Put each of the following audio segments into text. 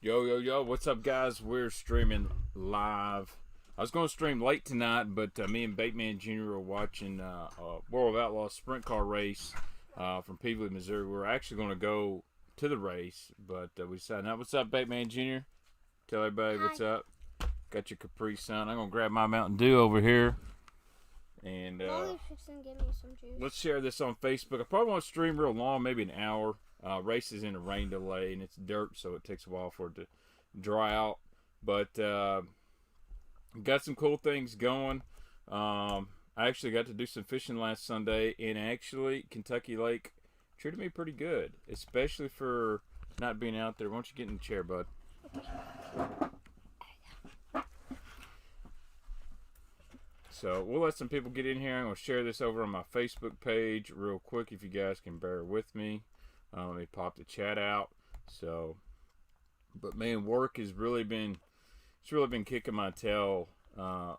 Yo, yo, yo, what's up, guys? We're streaming live. I was going to stream late tonight, but me and Baitman Jr. are watching a World of Outlaws sprint car race from Peevely, Missouri. We're actually going to go to the race, but we decided not. What's up, Baitman Jr.? Tell everybody Hi. what's up. Got your Capri Sun. I'm going to grab my Mountain Dew over here. And Molly's fixing to give me some juice. let's share this on Facebook. I probably won't stream real long, maybe an hour. Race is in a rain delay, and it's dirt, so it takes a while for it to dry out. But got some cool things going. I actually got to do some fishing last Sunday, and actually Kentucky Lake treated me pretty good, especially for not being out there. Why don't you get in the chair, bud? So we'll let some people get in here. I'm going to share this over on my Facebook page real quick if you guys can bear with me. Let me pop the chat out. So, but man, work has really been kicking my tail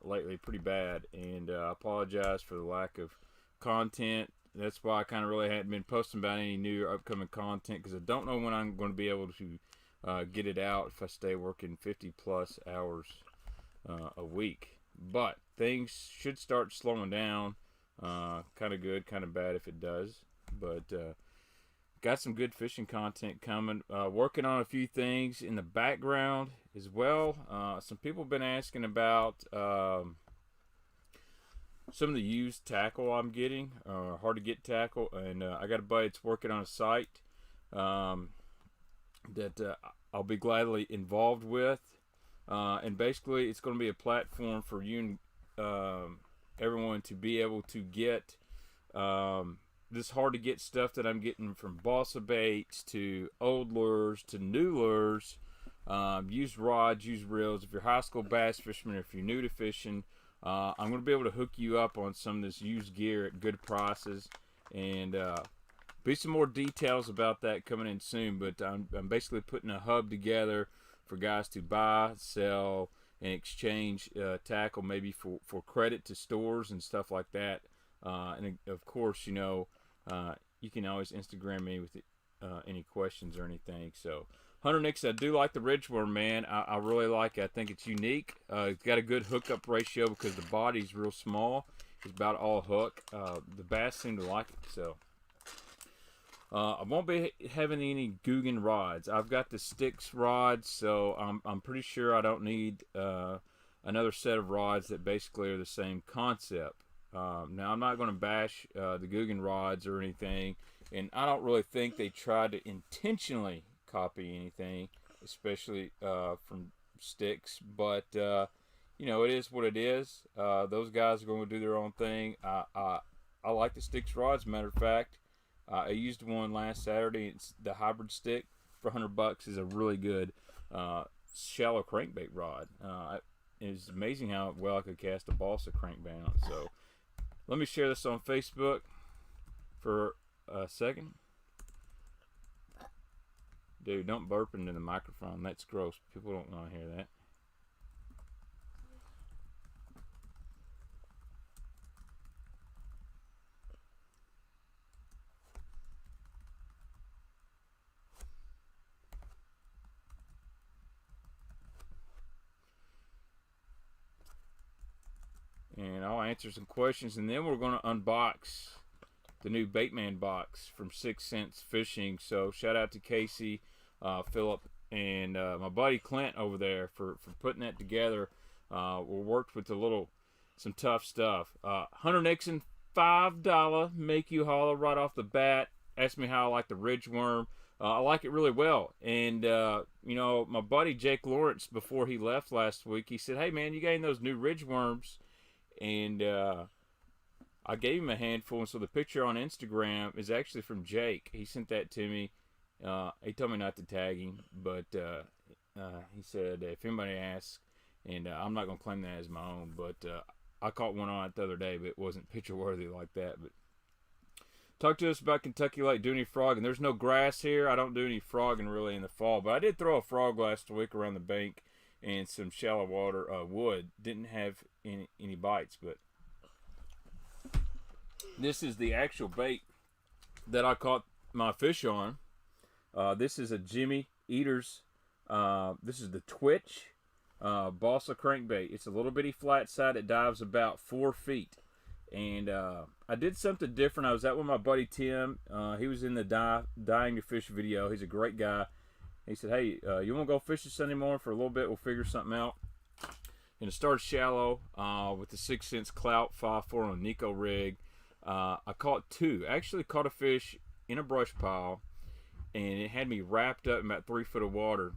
lately pretty bad, and I apologize for the lack of content. That's why I kind of really hadn't been posting about any new or upcoming content, because I don't know when I'm going to be able to get it out if I stay working 50 plus hours a week. But things should start slowing down. Kind of good, kind of bad if it does. But got some good fishing content coming. Working on a few things in the background as well. Some people have been asking about some of the used tackle I'm getting, hard to get tackle, and I got a buddy that's working on a site that I'll be gladly involved with. And basically, it's going to be a platform for you and everyone to be able to get this hard to get stuff that I'm getting, from balsa baits to old lures to new lures, used rods, used reels. If you're a high school bass fisherman, if you're new to fishing, I'm going to be able to hook you up on some of this used gear at good prices, and be some more details about that coming in soon. But I'm basically putting a hub together for guys to buy, sell, and exchange tackle, maybe for credit to stores and stuff like that. And of course, you know, you can always Instagram me with any questions or anything. So, Hunter Nix, I do like the Ridgeworm, man. I really like it. I think it's unique. It's got a good hookup ratio because the body's real small. It's about all hook. The bass seem to like it. So, I won't be having any Guggen rods. I've got the Sticks rods, so I'm pretty sure I don't need another set of rods that basically are the same concept. Now, I'm not going to bash the Guggen rods or anything, and I don't really think they tried to intentionally copy anything, especially from Sticks. But you know, it is what it is. Those guys are going to do their own thing. I like the Sticks rods. Matter of fact, I used one last Saturday. It's the hybrid stick for $100. Is a really good shallow crankbait rod. It's amazing how well I could cast a balsa crankbait on it. So let me share this on Facebook for a second. Dude, don't burp into the microphone. That's gross. People don't want to hear that. And I'll answer some questions, and then we're going to unbox the new Baitman Box from 6 Cents Fishing. So shout out to Casey, Philip, and my buddy Clint over there for putting that together. We worked with some tough stuff. Hunter Nixon, $5 make you holler right off the bat. Asked me how I like the Ridgeworm. I like it really well. And, you know, my buddy Jake Lawrence, before he left last week, he said, hey, man, you got any of those new Ridgeworms? And I gave him a handful, and so the picture on Instagram is actually from Jake. He sent that to me. He told me not to tag him, but he said if anybody asks, and I'm not going to claim that as my own, but I caught one on it the other day, but it wasn't picture worthy like that. But talk to us about Kentucky Lake. Do any frogging? There's no grass here. I don't do any frogging really in the fall, but I did throw a frog last week around the bank and some shallow water wood. Didn't have any bites, but this is the actual bait that I caught my fish on. This is a Jimmy Eaters This is the Twitch balsa crankbait. It's a little bitty flat side. It dives about 4 feet. And I did something different. I was out with my buddy Tim. He was in the Dying to Fish video. He's a great guy. He said, hey, you want to go fishing Sunday morning for a little bit? We'll figure something out. And it started shallow with the 6 cents Cloud 5.4 on a Nico rig. I caught 2. I actually caught a fish in a brush pile, and it had me wrapped up in about 3 foot of water.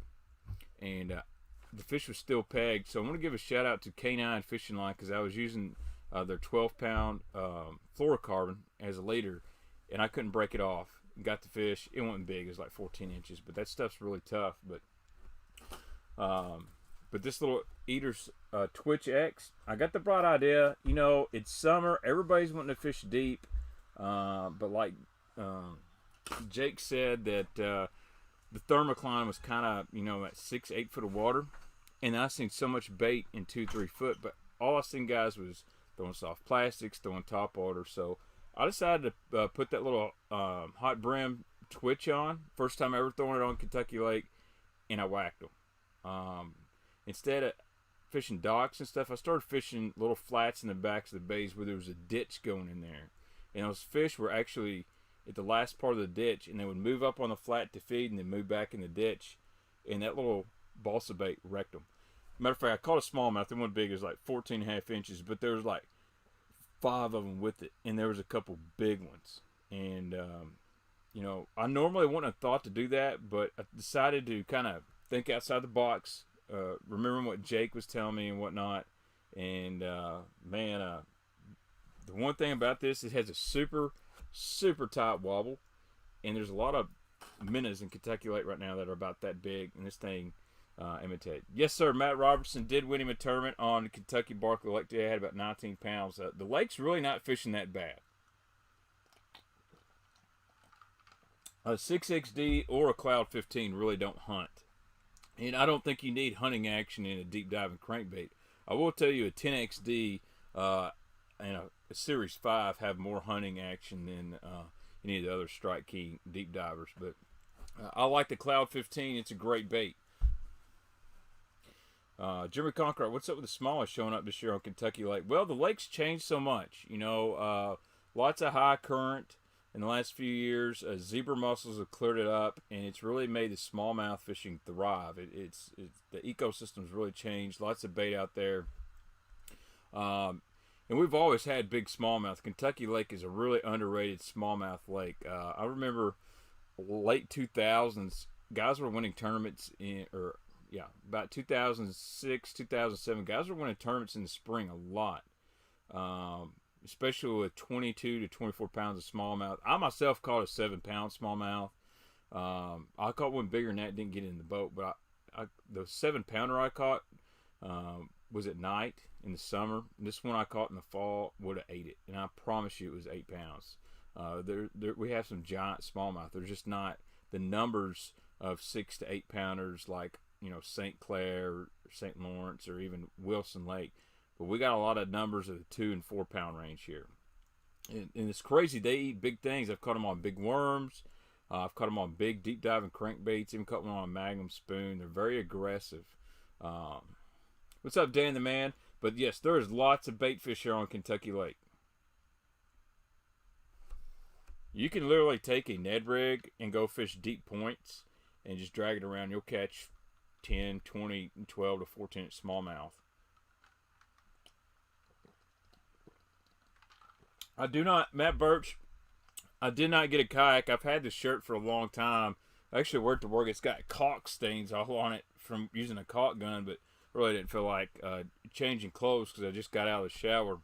And the fish was still pegged. So I'm going to give a shout out to K9 Fishing Line, because I was using their 12-pound fluorocarbon as a leader, and I couldn't break it off. Got the fish. It wasn't big. It was like 14 inches, but that stuff's really tough. But this little Eater's Twitch X, I got the bright idea. You know, it's summer. Everybody's wanting to fish deep. But like Jake said, that the thermocline was kind of, you know, at 6-8 foot of water. And I seen so much bait in 2-3 foot. But all I seen, guys, was throwing soft plastics, throwing topwater. So I decided to put that little hot brim Twitch on. First time ever throwing it on Kentucky Lake. And I whacked them. Instead of fishing docks and stuff, I started fishing little flats in the backs of the bays where there was a ditch going in there. And those fish were actually at the last part of the ditch, and they would move up on the flat to feed and then move back in the ditch. And that little balsa bait wrecked them. Matter of fact, I caught a smallmouth. It wasn't big. It was like 14.5 inches, but there was like 5 of them with it, and there was a couple big ones. And, you know, I normally wouldn't have thought to do that, but I decided to kind of think outside the box. Remembering what Jake was telling me and whatnot, and man, the one thing about this, it has a super tight wobble, and there's a lot of minnows in Kentucky Lake right now that are about that big, and this thing imitated. Yes, sir. Matt Robertson did win him a tournament on Kentucky Barkley Lake today. I had about 19 pounds. The lake's really not fishing that bad. A 6XD or a Cloud 15 really don't hunt. And I don't think you need hunting action in a deep diving crankbait. I will tell you a 10XD and a Series 5 have more hunting action than any of the other Strike Key deep divers. But I like the Cloud 15. It's a great bait. Jimmy Conqueror, what's up with the smallest showing up this year on Kentucky Lake? Well, the lake's changed so much. You know, lots of high current. In the last few years, zebra mussels have cleared it up, and it's really made the smallmouth fishing thrive. It's the ecosystem's really changed. Lots of bait out there, and we've always had big smallmouth. Kentucky Lake is a really underrated smallmouth lake. I remember late 2000s, guys were winning tournaments about 2006, 2007. Guys were winning tournaments in the spring a lot. Especially with 22 to 24 pounds of smallmouth. I myself caught a 7-pound smallmouth. I caught one bigger than that, didn't get in the boat, but the 7-pounder I caught was at night in the summer. This one I caught in the fall would have ate it, and I promise you it was 8 pounds. We have some giant smallmouth. They're just not the numbers of 6 to 8 pounders like, you know, St. Clair or St. Lawrence or even Wilson Lake. But we got a lot of numbers of the 2 and 4 pound range here. And it's crazy. They eat big things. I've caught them on big worms. I've caught them on big deep diving crankbaits. Even caught one on a Magnum spoon. They're very aggressive. What's up, Dan the Man? But yes, there is lots of bait fish here on Kentucky Lake. You can literally take a Ned rig and go fish deep points and just drag it around. You'll catch 10, 20, 12 to 14 inch smallmouth. Matt Birch, I did not get a kayak. I've had this shirt for a long time. I actually worked at work. It's got caulk stains all on it from using a caulk gun, but really didn't feel like changing clothes because I just got out of the shower.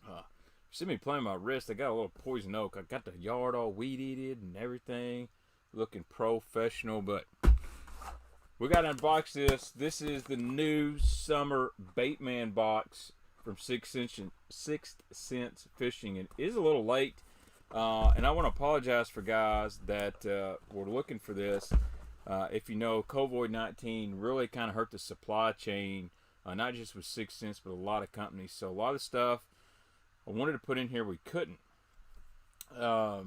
You see me playing my wrist. I got a little poison oak. I got the yard all weed-eated and everything, looking professional, but we got to unbox this. This is the new summer Baitman Box from 6th Sense Fishing. It is a little late, and I want to apologize for guys that were looking for this. If you know, COVID-19 really kind of hurt the supply chain, not just with 6th Sense, but a lot of companies. So a lot of stuff I wanted to put in here, we couldn't. But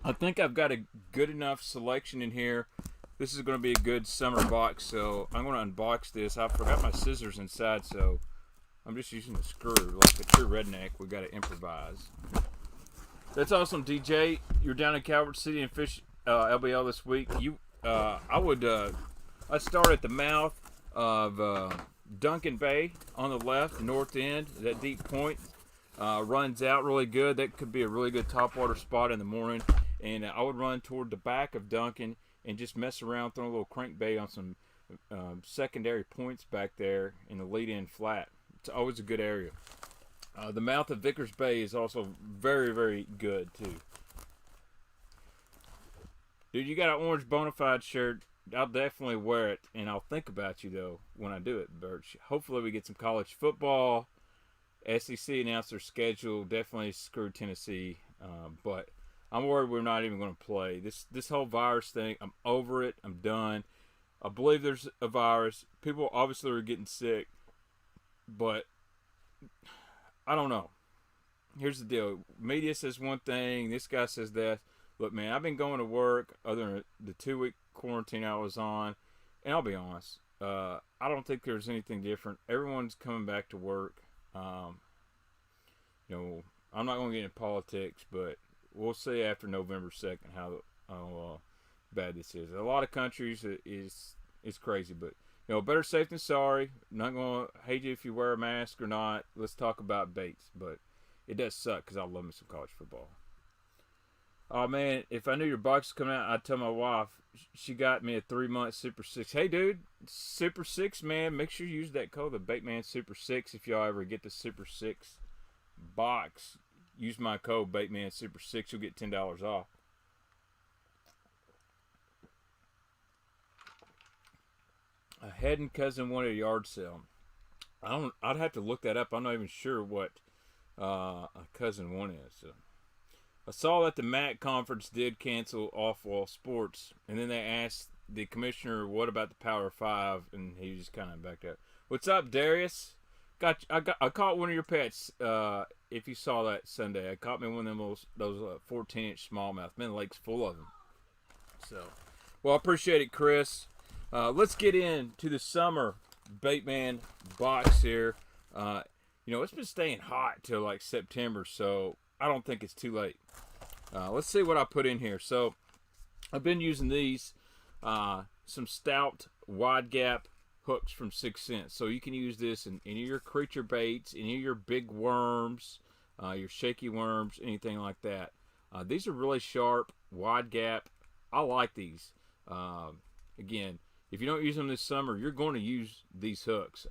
I think I've got a good enough selection in here. This is going to be a good summer box, so I'm going to unbox this. I forgot my scissors inside, so I'm just using the screw. Like a true redneck, we got to improvise. That's awesome, DJ. You're down in Calvert City and fish LBL this week. I'd start at the mouth of Duncan Bay on the left, the north end. That deep point runs out really good. That could be a really good topwater spot in the morning. And I would run toward the back of Duncan and just mess around, throw a little crankbait on some secondary points back there in the lead-in flat. It's always a good area. The mouth of Vickers Bay is also very, very good, too. Dude, you got an orange Bonafide shirt. I'll definitely wear it, and I'll think about you, though, when I do it, Birch. Hopefully we get some college football. SEC announced their schedule. Definitely screwed Tennessee, but I'm worried we're not even going to play. This whole virus thing, I'm over it. I'm done. I believe there's a virus. People obviously are getting sick, but I don't know. Here's the deal. Media says one thing. This guy says that. Look, man, I've been going to work other than the 2-week quarantine I was on, and I'll be honest. I don't think there's anything different. Everyone's coming back to work. I'm not going to get into politics, but we'll see after November 2nd how bad this is. A lot of countries it's crazy, but better safe than sorry. I'm not going to hate you if you wear a mask or not. Let's talk about baits, but it does suck because I love me some college football. Oh man, if I knew your box was coming out, I'd tell my wife. She got me a 3-month Super 6. Hey dude, Super 6, man, make sure you use that code, the Baitman Super 6, if y'all ever get the Super 6 box. Use my code, Baitman Super 6, you'll get $10 off. A head and cousin wanted a yard sale. I'd have to look that up. I'm not even sure what a cousin one is. So. I saw that the MAC conference did cancel off-wall sports, and then they asked the commissioner, "What about the Power 5?" And he just kind of backed up. What's up, Darius? I caught one of your pets. If you saw that Sunday, I caught me one of them those 14-inch smallmouth. Man, the lake's full of them. So, well, I appreciate it, Chris. Let's get into the summer Baitman box here. It's been staying hot till like September, so I don't think it's too late. Let's see what I put in here. So I've been using these, some stout wide gap hooks from 6 cents. So you can use this in any of your creature baits, any of your big worms, your shaky worms, anything like that. These are really sharp, wide gap. I like these. Again, if you don't use them this summer, you're going to use these hooks.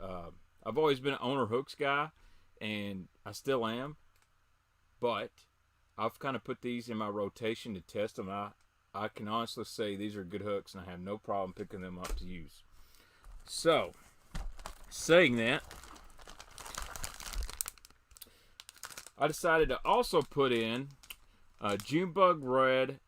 I've always been an owner hooks guy, and I still am. But I've kind of put these in my rotation to test them. I can honestly say these are good hooks, and I have no problem picking them up to use. So, saying that, I decided to also put in a Junebug Red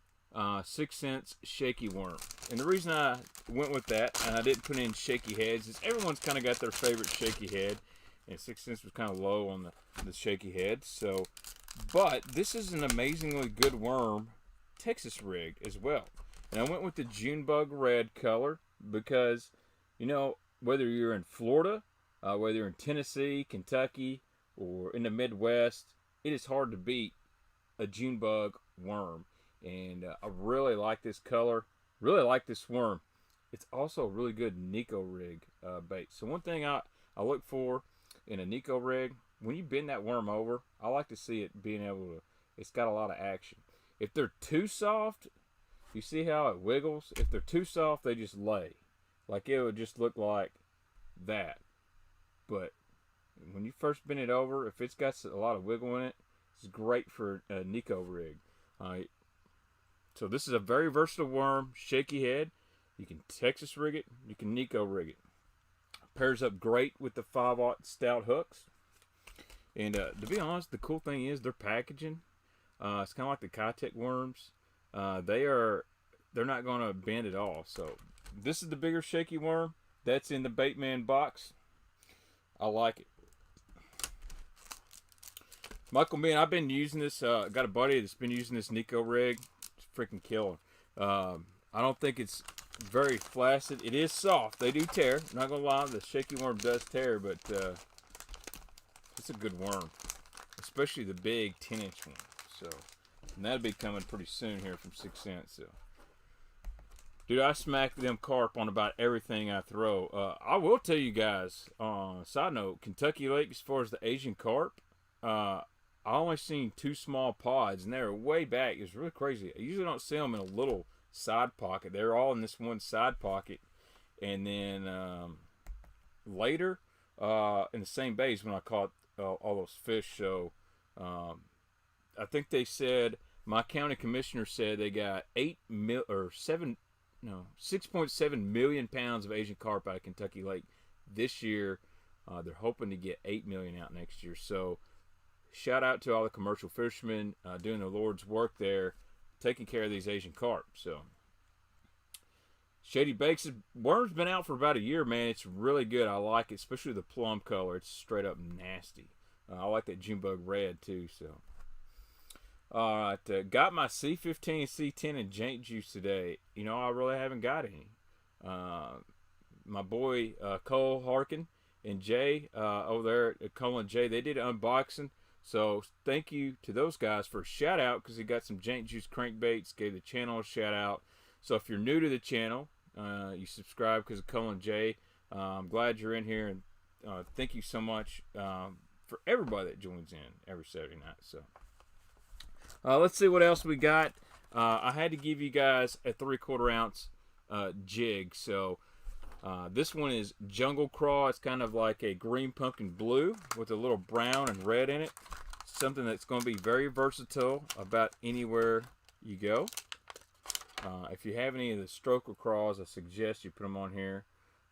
6 cents shaky worm. And the reason I went with that, and I didn't put in shaky heads, is everyone's kind of got their favorite shaky head. And 6 cents was kind of low on the shaky head. So, but this is an amazingly good worm Texas rig as well. And I went with the Junebug Red color because, whether you're in Florida, whether you're in Tennessee, Kentucky, or in the Midwest, it is hard to beat a Junebug worm. And I really like this color, really like this worm. It's also a really good Nico rig bait. So one thing I look for in a Nico rig, when you bend that worm over, I like to see it being able to, it's got a lot of action. If they're too soft, you see how it wiggles? If they're too soft, they just lay. Like it would just look like that. But when you first bend it over, if it's got a lot of wiggle in it, it's great for a Nico rig. So this is a very versatile worm, shaky head. You can Texas rig it, you can Nico rig it. Pairs up great with the 5/0 stout hooks. And to be honest, the cool thing is their packaging. It's kind of like the Kitech worms. They're not going to bend at all. So this is the bigger shaky worm. That's in the Baitman box. I like it. Michael, man, I've been using this. Got a buddy that's been using this Nico rig freaking killer. I don't think it's very flaccid. It is soft. They do tear. I'm not gonna lie, the shaky worm does tear, but it's a good worm, especially the big 10-inch one. So, and that'll be coming pretty soon here from 6 cents. So, dude, I smack them carp on about everything I throw. I will tell you guys. Side note, Kentucky Lake, as far as the Asian carp, I only seen 2 small pods, and they were way back. It was really crazy. I usually don't see them in a little side pocket. They're all in this one side pocket, and then later in the same bays when I caught all those fish. So I think they said, my county commissioner said they got 6.7 million pounds of Asian carp out of Kentucky Lake this year. They're hoping to get 8 million out next year. So shout out to all the commercial fishermen doing the Lord's work there, taking care of these Asian carp. So Shady Bakes' worm's been out for about a year, man. It's really good. I like it, especially the plum color. It's straight up nasty. I like that Junebug red too. So, all right, got my C15, C10, and Jaint Juice today. You know, I really haven't got any. My boy Cole Harkin and Jay over there at Cole and Jay, they did an unboxing. So thank you to those guys for a shout out, because he got some Jaint Juice crankbaits, gave the channel a shout out. So if you're new to the channel, you subscribe because of Cole and Jay. I'm glad you're in here, and thank you so much for everybody that joins in every Saturday night. So let's see what else we got. I had to give you guys a 3/4 ounce jig. So this one is Jungle Craw. It's kind of like a green pumpkin blue with a little brown and red in it. Something that's going to be very versatile about anywhere you go. If you have any of the stroker craws, I suggest you put them on here.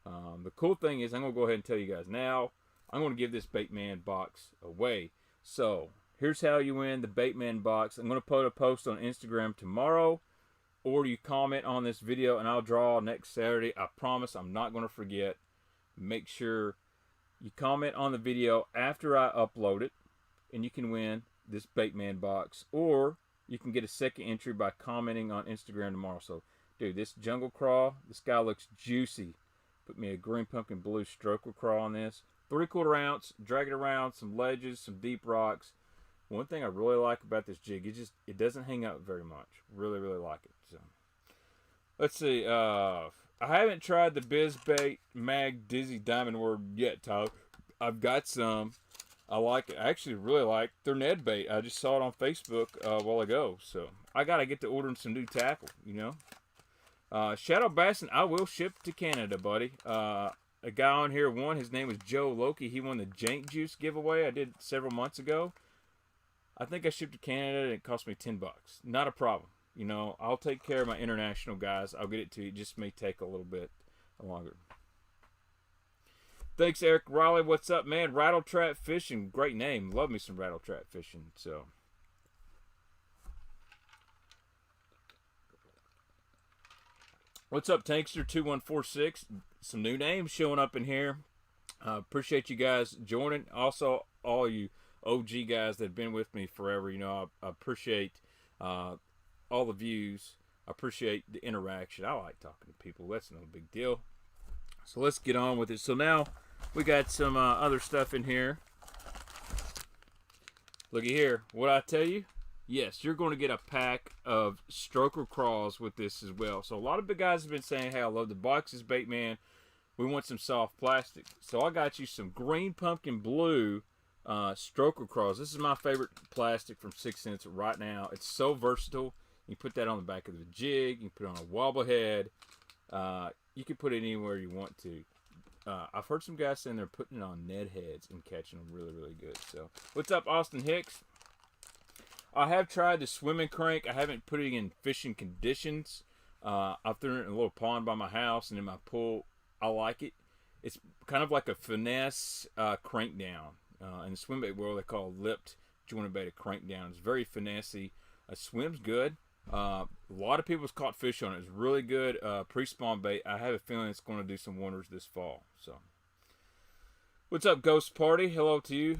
The cool thing is, I'm going to go ahead and tell you guys now, I'm going to give this Baitman box away. So here's how you win the Baitman box. I'm going to put a post on Instagram tomorrow, or you comment on this video and I'll draw next Saturday. I promise I'm not going to forget. Make sure you comment on the video after I upload it, and you can win this Baitman box, or you can get a second entry by commenting on Instagram tomorrow. So, dude, this Jungle Craw, this guy looks juicy. Put me a green pumpkin blue stroker craw on this. 3/4 ounce, drag it around, some ledges, some deep rocks. One thing I really like about this jig, it doesn't hang up very much. Really, really like it. So, let's see. I haven't tried the BizBait Mag Dizzy Diamond Worm yet, Tyler. I've got some. I like it. I actually really like their Ned bait. I just saw it on Facebook a while ago. So I got to get to ordering some new tackle, you know. Shadow Bassin', I will ship to Canada, buddy. A guy on here won. His name was Joe Loki. He won the Jaint Juice giveaway I did several months ago. I think I shipped to Canada, and it cost me $10. Not a problem. You know, I'll take care of my international guys. I'll get it to you. It just may take a little bit longer. Thanks, Eric Riley. What's up, man? Rattle Trap Fishing. Great name. Love me some Rattle Trap Fishing. So, what's up, Tankster 2146? Some new names showing up in here. Appreciate you guys joining. Also, all you OG guys that have been with me forever. You know, I appreciate all the views. I appreciate the interaction. I like talking to people. That's no big deal. So let's get on with it. So now we got some other stuff in here. Looky here. What I tell you? Yes, you're going to get a pack of stroker craws with this as well. So a lot of big guys have been saying, hey, I love the boxes, Baitman. We want some soft plastic. So I got you some green pumpkin blue stroker craws. This is my favorite plastic from 6 cents right now. It's so versatile. You put that on the back of the jig. You can put it on a wobble head. You can put it anywhere you want to. I've heard some guys saying they're putting it on Ned heads and catching them really, really good. So, what's up, Austin Hicks? I have tried the swimming crank. I haven't put it in fishing conditions. I've thrown it in a little pond by my house and in my pool. I like it. It's kind of like a finesse crank down. In the swim bait world, they call lipped jointed bait a crank down. It's very finessey. It swims good. A lot of people's caught fish on it. It's really good pre-spawn bait. I have a feeling it's going to do some wonders this fall. So, what's up, Ghost Party? Hello to you.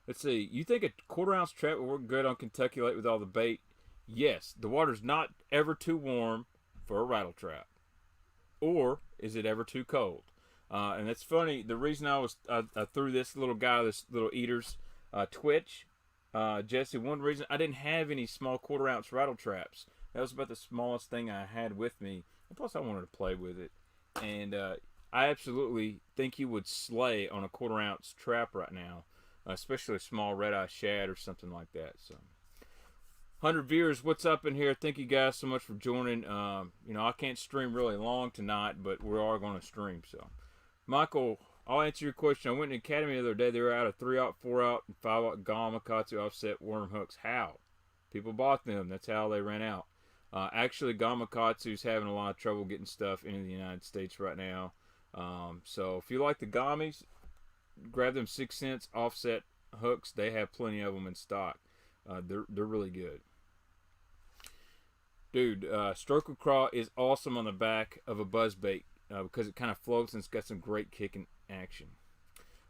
Let's see. You think a quarter-ounce trap would work good on Kentucky Lake with all the bait? Yes. The water's not ever too warm for a rattle trap. Or is it ever too cold? And that's funny. The reason I threw this little guy, this little eater's twitch, Jesse, one reason I didn't have any small quarter-ounce rattle traps. That was about the smallest thing I had with me. And plus, I wanted to play with it. And I absolutely think you would slay on a quarter-ounce trap right now, especially a small red-eye shad or something like that. So, 100 viewers, what's up in here? Thank you guys so much for joining. You know, I can't stream really long tonight, but we are going to stream. So, Michael, I'll answer your question. I went to the Academy the other day. They were out of 3-aught, 4-aught, and 5-aught Gamakatsu offset worm hooks. How? People bought them. That's how they ran out. Actually, Gamakatsu's having a lot of trouble getting stuff into the United States right now. So if you like the Gamis, grab them 6 cents offset hooks. They have plenty of them in stock. They're really good. Dude, Stroker Craw is awesome on the back of a buzzbait because it kind of floats and it's got some great kicking action.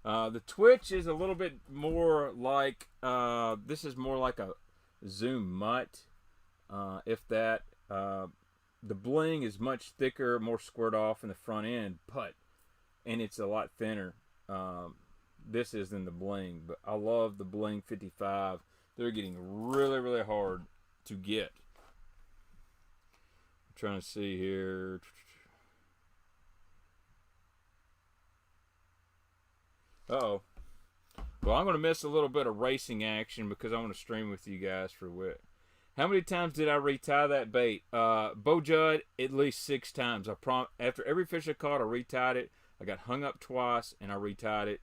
The Twitch is a little bit more like, this is more like a Zoom Mutt. If that, the bling is much thicker, more squared off in the front end, and it's a lot thinner. This is than the bling, but I love the bling 55. They're getting really, really hard to get. I'm trying to see here. Uh-oh. Well, I'm going to miss a little bit of racing action because I want to stream with you guys for a bit. How many times did I retie that bait? Bo Judd, at least 6 times. After every fish I caught, I retied it. I got hung up twice, and I retied it.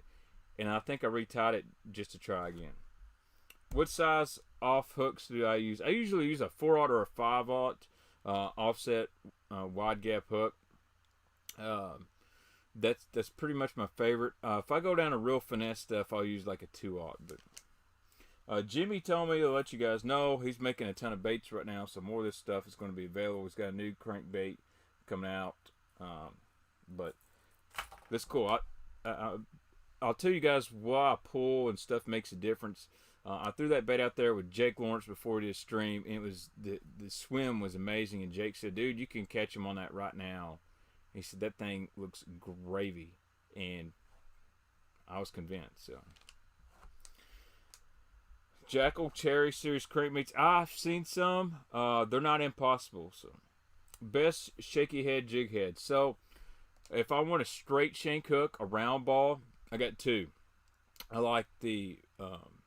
And I think I retied it just to try again. What size off hooks do I use? I usually use a 4-aught or a 5-aught offset wide gap hook. That's pretty much my favorite. If I go down to real finesse stuff, I'll use like a 2-aught. But Jimmy told me to let you guys know he's making a ton of baits right now, so more of this stuff is going to be available. He's got a new crankbait coming out, but that's cool. I'll tell you guys why pull and stuff makes a difference. I threw that bait out there with Jake Lawrence before he did a stream, and it was the swim was amazing. And Jake said, "Dude, you can catch him on that right now." He said that thing looks gravy, and I was convinced. So. Jackal Cherry Series crankbaits. I've seen some. They're not impossible. So, best shaky head jig head. So, if I want a straight shank hook, a round ball, I got 2. I like the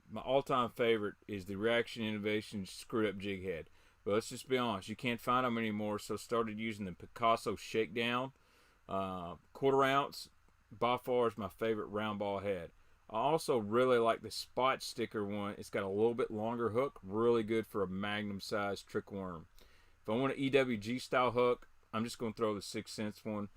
my all-time favorite is the Reaction Innovation screwed up jig head. But let's just be honest, you can't find them anymore. So, started using the Picasso Shakedown, 1/4 ounce. By far is my favorite round ball head. I also really like the spot sticker one. It's got a little bit longer hook. Really good for a magnum size trick worm. If I want an EWG style hook, I'm just going to throw the 6 cents one.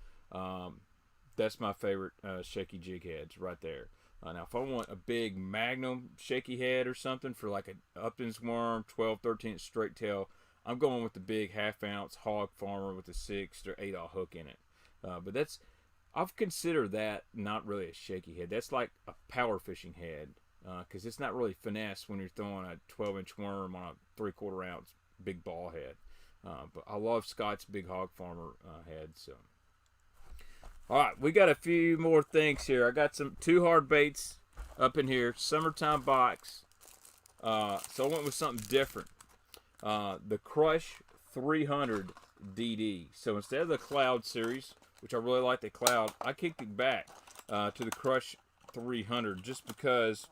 That's my favorite shaky jig heads right there. Now, if I want a big magnum shaky head or something for like an Upton's worm, 12, 13 straight tail, I'm going with the big 1/2 ounce hog farmer with a 6 or 8-aught hook in it. But that's... I've considered that not really a shaky head. That's like a power fishing head because it's not really finesse when you're throwing a 12-inch worm on a 3/4 ounce big ball head. But I love Scott's big hog farmer head. So, all right, we got a few more things here. I got 2 hard baits up in here. Summertime box. So I went with something different. The Crush 300 DD. So instead of the Cloud series, which I really like the Cloud, I kicked it back to the Crush 300 just because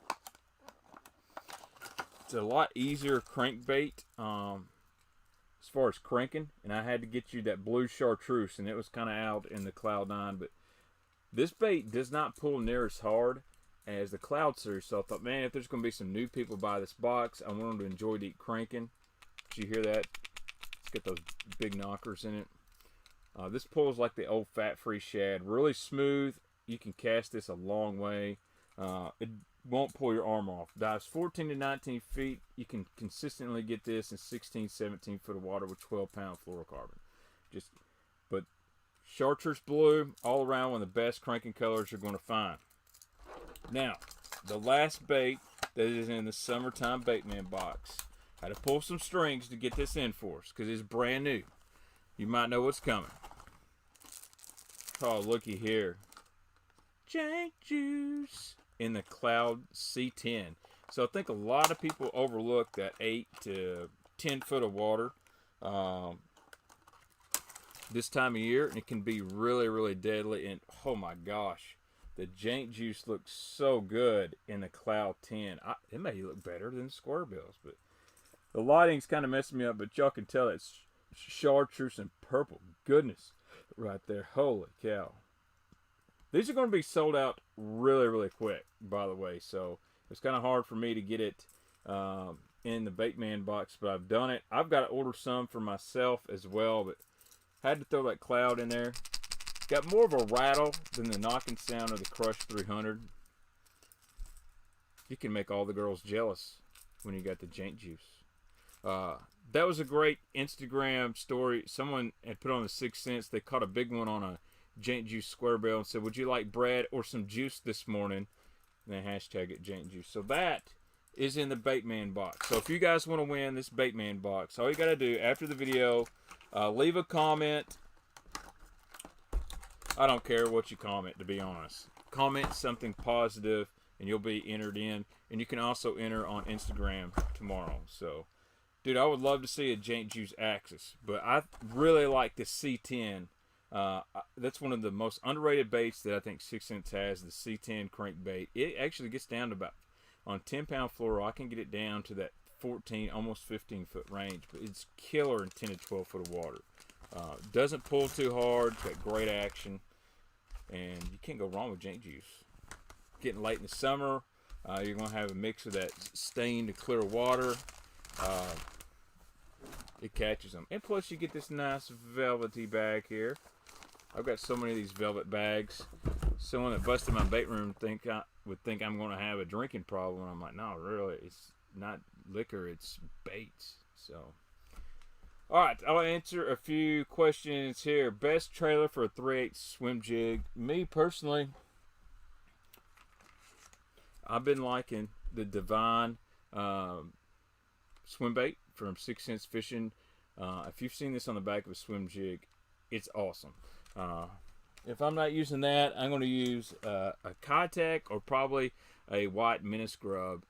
it's a lot easier crankbait as far as cranking, and I had to get you that blue chartreuse, and it was kind of out in the Cloud 9, but this bait does not pull near as hard as the Cloud series, so I thought, man, if there's going to be some new people buy this box, I want them to enjoy to eat cranking. Did you hear that? It's got those big knockers in it. This pulls like the old fat-free shad. Really smooth. You can cast this a long way. It won't pull your arm off. Dives 14 to 19 feet. You can consistently get this in 16, 17 foot of water with 12-pound fluorocarbon. But chartreuse blue, all around one of the best cranking colors you're going to find. Now, the last bait that is in the summertime Baitman box. Had to pull some strings to get this in for us because it's brand new. You might know what's coming. Oh, looky here. Jaint Juice in the Cloud C10. So I think a lot of people overlook that 8 to 10 foot of water this time of year, and it can be really, really deadly. And oh my gosh, the Jaint Juice looks so good in the Cloud 10. It may look better than Square Bills, but the lighting's kind of messing me up. But y'all can tell it's chartreuse and purple. Goodness, right there. Holy cow. These are going to be sold out really, really quick, by the way. So it's kind of hard for me to get it in the Baitman box, but I've done it. I've got to order some for myself as well, but had to throw that Cloud in there. Got more of a rattle than the knocking sound of the Crush 300. You can make all the girls jealous when you got the Jaint Juice. That was a great Instagram story. Someone had put on the 6th Sense. They caught a big one on a Jaint Juice Square Bill and said, would you like bread or some juice this morning? And then hashtag it Jaint Juice. So that is in the Baitman box. So if you guys want to win this Baitman box, all you got to do after the video, leave a comment. I don't care what you comment, to be honest. Comment something positive and you'll be entered in. And you can also enter on Instagram tomorrow. So, dude, I would love to see a Jaint Juice Axis. But I really like the C10. That's one of the most underrated baits that I think 6th Sense has, the C10 crankbait. It actually gets down to about, on 10-pound fluoro, I can get it down to that 14, almost 15 foot range, but it's killer in 10 to 12 foot of water. Doesn't pull too hard, it's got great action, and you can't go wrong with Jaint Juice. Getting late in the summer, you're going to have a mix of that stained clear water. It catches them. And plus you get this nice velvety bag here. I've got so many of these velvet bags. Someone that busted my bait room would think I'm going to have a drinking problem. I'm like, no, really, it's not liquor, it's baits. So, all right, I'll answer a few questions here. Best trailer for a 3/8 swim jig. Me personally, I've been liking the Divine swim bait from 6th Sense Fishing. If you've seen this on the back of a swim jig, it's awesome. If I'm not using that, I'm going to use a Kitech or probably a white mini scrub.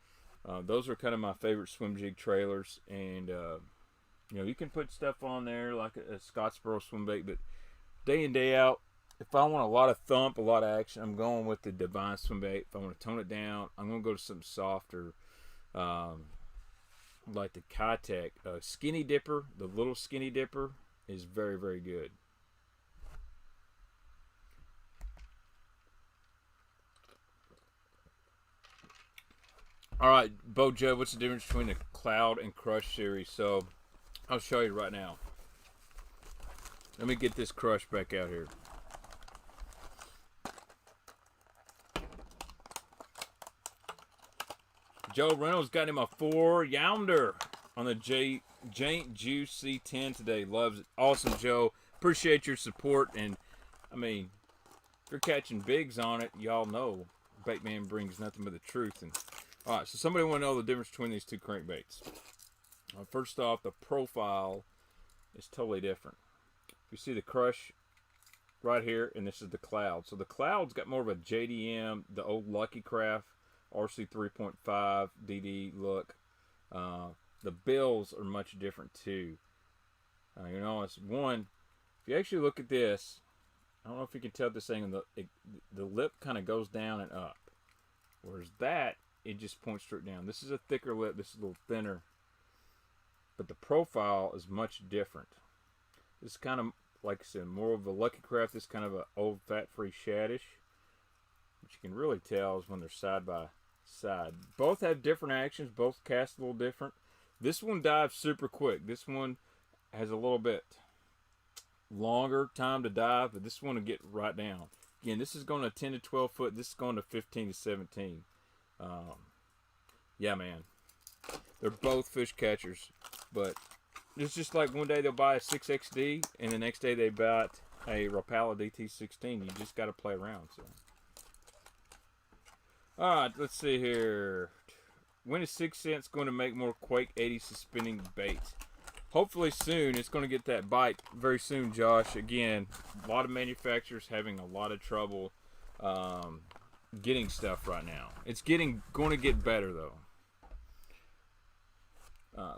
Those are kind of my favorite swim jig trailers, and you know, you can put stuff on there like a Scottsboro swim bait, but day in, day out, if I want a lot of thump, a lot of action, I'm going with the Divine swim bait. If I want to tone it down, I'm going to go to something softer, like the Kitech. Skinny Dipper, the little Skinny Dipper, is very, very good. All right, Bo Joe, what's the difference between the Cloud and Crush series? So, I'll show you right now. Let me get this Crush back out here. Joe Reynolds got him a 4 yonder on the Jaint Juice C10 today. Loves it. Awesome, Joe. Appreciate your support. And, I mean, if you're catching bigs on it, y'all know Baitman brings nothing but the truth. And all right, so somebody want to know the difference between these two crankbaits. First off, the profile is totally different. You see the Crush right here, and this is the Cloud. So the Cloud's got more of a JDM, the old Lucky Craft RC 3.5 DD look. The bills are much different too. You know, it's one. If you actually look at this, I don't know if you can tell this thing. The lip kind of goes down and up, whereas that, it just points straight down. This is a thicker lip. This is a little thinner, but the profile is much different. This is kind of, like I said, more of a Lucky Craft. This kind of an old fat-free shaddish, which you can really tell is when they're side by side. Both have different actions. Both cast a little different. This one dives super quick. This one has a little bit longer time to dive, but this one will get right down. Again, this is going to 10 to 12 foot. This is going to 15 to 17. Yeah, man. They're both fish catchers, but it's just like one day they'll buy a 6XD, and the next day they buy a Rapala DT16. You just got to play around. So, all right, let's see here. when is 6 cents going to make more Quake 80 suspending baits? Hopefully soon. It's going to get that bite very soon, Josh. Again, a lot of manufacturers having a lot of trouble getting stuff right now. It's going to get better though.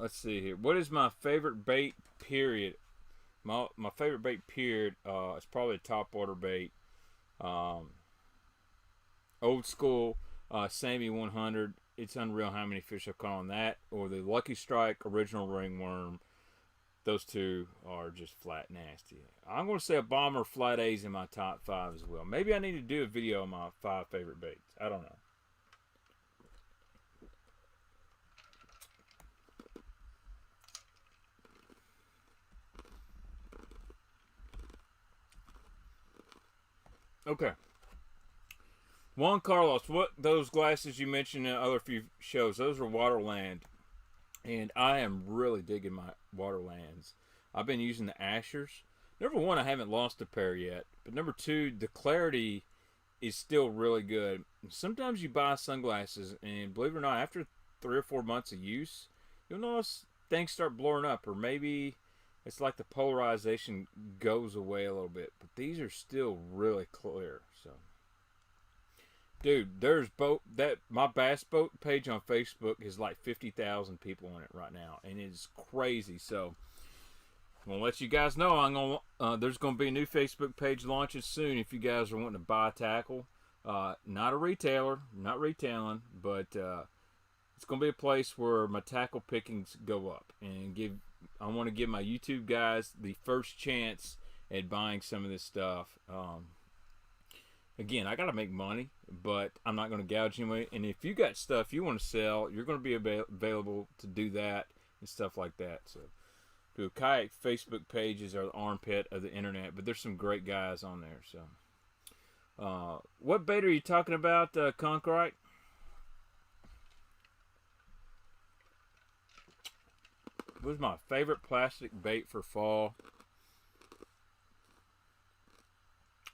Let's see here. What is my favorite bait? Period. My favorite bait. Period. It's probably a topwater bait. Old school Sammy 100. It's unreal how many fish I've caught on that, or the Lucky Strike original ringworm. Those two are just flat nasty. I'm going to say a bomber flat A's in my top 5 as well. Maybe I need to do a video on my 5 favorite baits. I don't know. Okay. Juan Carlos, what those glasses you mentioned in other few shows, those are Waterland. And I am really digging my Waterlands. I've been using the Ashers. Number 1, I haven't lost a pair yet. But number 2, the clarity is still really good. Sometimes you buy sunglasses, and believe it or not, after 3 or 4 months of use, you'll notice things start blurring up. Or maybe it's like the polarization goes away a little bit. But these are still really clear. So, dude, there's my bass boat page on Facebook is like 50,000 people on it right now, and it's crazy. So I'm gonna let you guys know there's gonna be a new Facebook page launching soon if you guys are wanting to buy tackle. Not a retailer, not retailing, but it's gonna be a place where my tackle pickings go up, and I want to give my YouTube guys the first chance at buying some of this stuff. Again, I got to make money, but I'm not going to gouge anyway. And if you got stuff you want to sell, you're going to be available to do that and stuff like that. So, the kayak Facebook pages are the armpit of the internet, but there's some great guys on there. So, what bait are you talking about, Conkrite? What was my favorite plastic bait for fall?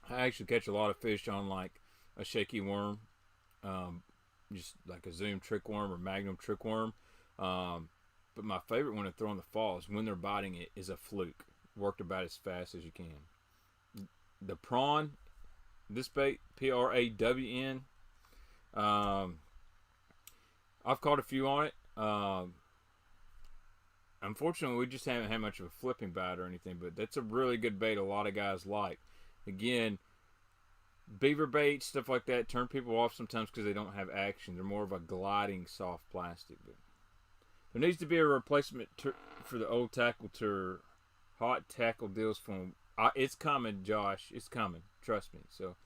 I actually catch a lot of fish on like a shaky worm, just like a Zoom trick worm or Magnum trick worm. But my favorite one to throw in the fall is when they're biting it is a fluke. Worked about as fast as you can. The prawn, this bait, Prawn. I've caught a few on it. Unfortunately, we just haven't had much of a flipping bite or anything, but that's a really good bait a lot of guys like. Again, beaver bait, stuff like that, turn people off sometimes because they don't have action. They're more of a gliding soft plastic. But there needs to be a replacement for the old tackle tour. Hot tackle deals from... it's coming, Josh. It's coming. Trust me. So,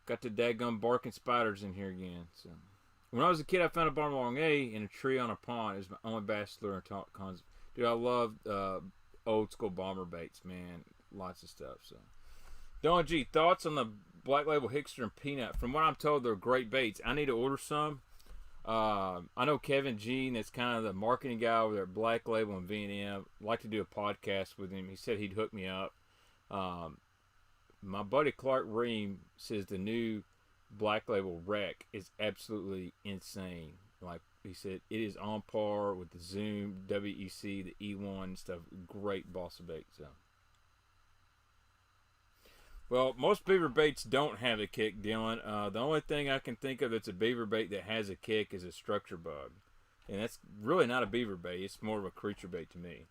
got the daggum barking spiders in here again. So, when I was a kid, I found a barn long A in a tree on a pond. It was my only bass lure and cons. Dude, I love old school bomber baits, man. Lots of stuff. So, Don G, thoughts on the Black Label Hickster and Peanut? From what I'm told, they're great baits. I need to order some. I know Kevin Jean, that's kind of the marketing guy over there at Black Label and V&M. I'd like to do a podcast with him. He said he'd hook me up. My buddy Clark Ream says the new Black Label Wreck is absolutely insane. Like he said, it is on par with the Zoom, WEC, the E1 stuff. Great boss of bait. So. Well, most beaver baits don't have a kick, Dylan. The only thing I can think of that's a beaver bait that has a kick is a structure bug. And that's really not a beaver bait. It's more of a creature bait to me.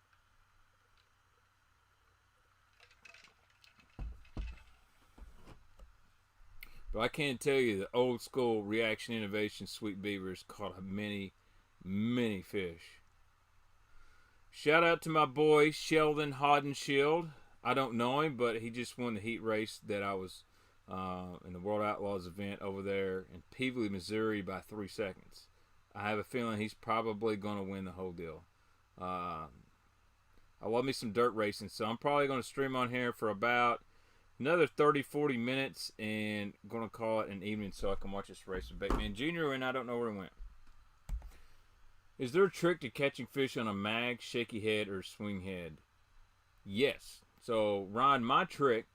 But I can tell you the old school Reaction Innovation Sweet Beavers caught many, many fish. Shout out to my boy Sheldon Hodenshield. I don't know him, but he just won the heat race that I was in the World Outlaws event over there in Peevely, Missouri by 3 seconds. I have a feeling he's probably going to win the whole deal. I love me some dirt racing, so I'm probably going to stream on here for about another 30-40 minutes and I'm going to call it an evening so I can watch this race with Baitman Jr. and I don't know where he went. Is there a trick to catching fish on a mag, shaky head, or swing head? Yes. So, Ron, my trick,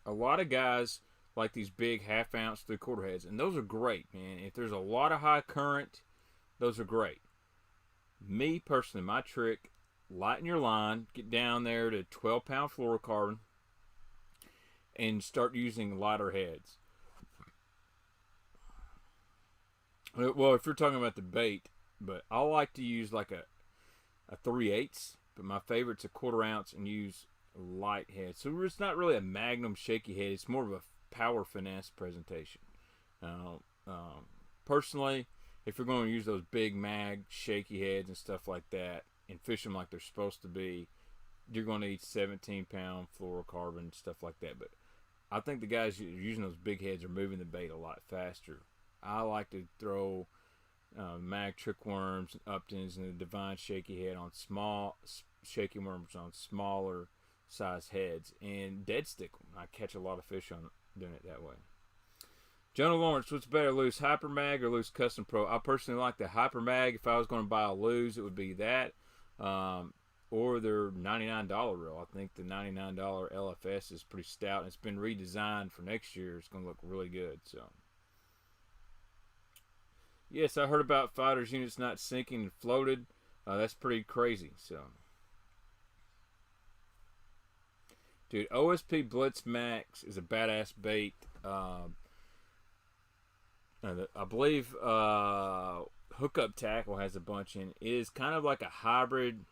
a lot of guys like these big half-ounce, three-quarter heads, and those are great, man. If there's a lot of high current, those are great. Me personally, my trick, lighten your line, get down there to 12-pound fluorocarbon, and start using lighter heads. Well, if you're talking about the bait, but I like to use like a 3/8, but my favorite's a 1/4 ounce, and use light head. So it's not really a magnum shaky head. It's more of a power finesse presentation. Personally, if you're going to use those big mag shaky heads and stuff like that and fish them like they're supposed to be, you're going to need 17-pound fluorocarbon, stuff like that. But I think the guys using those big heads are moving the bait a lot faster. I like to throw mag trick worms and Uptons and the Divine shaky head on small shaky worms on smaller size heads, and dead stick them. I catch a lot of fish on doing it that way. Jonah Lawrence, what's better, loose Hyper Mag or loose Custom Pro? I personally like the Hyper Mag. If I was going to buy a loose, it would be that, or their $99 reel. I think the $99 LFS is pretty stout, and it's been redesigned for next year. It's going to look really good. So, yes, I heard about fighters units not sinking and floated. That's pretty crazy. So, dude, OSP Blitz Max is a badass bait. I believe Hookup Tackle has a bunch in. It is kind of like a hybrid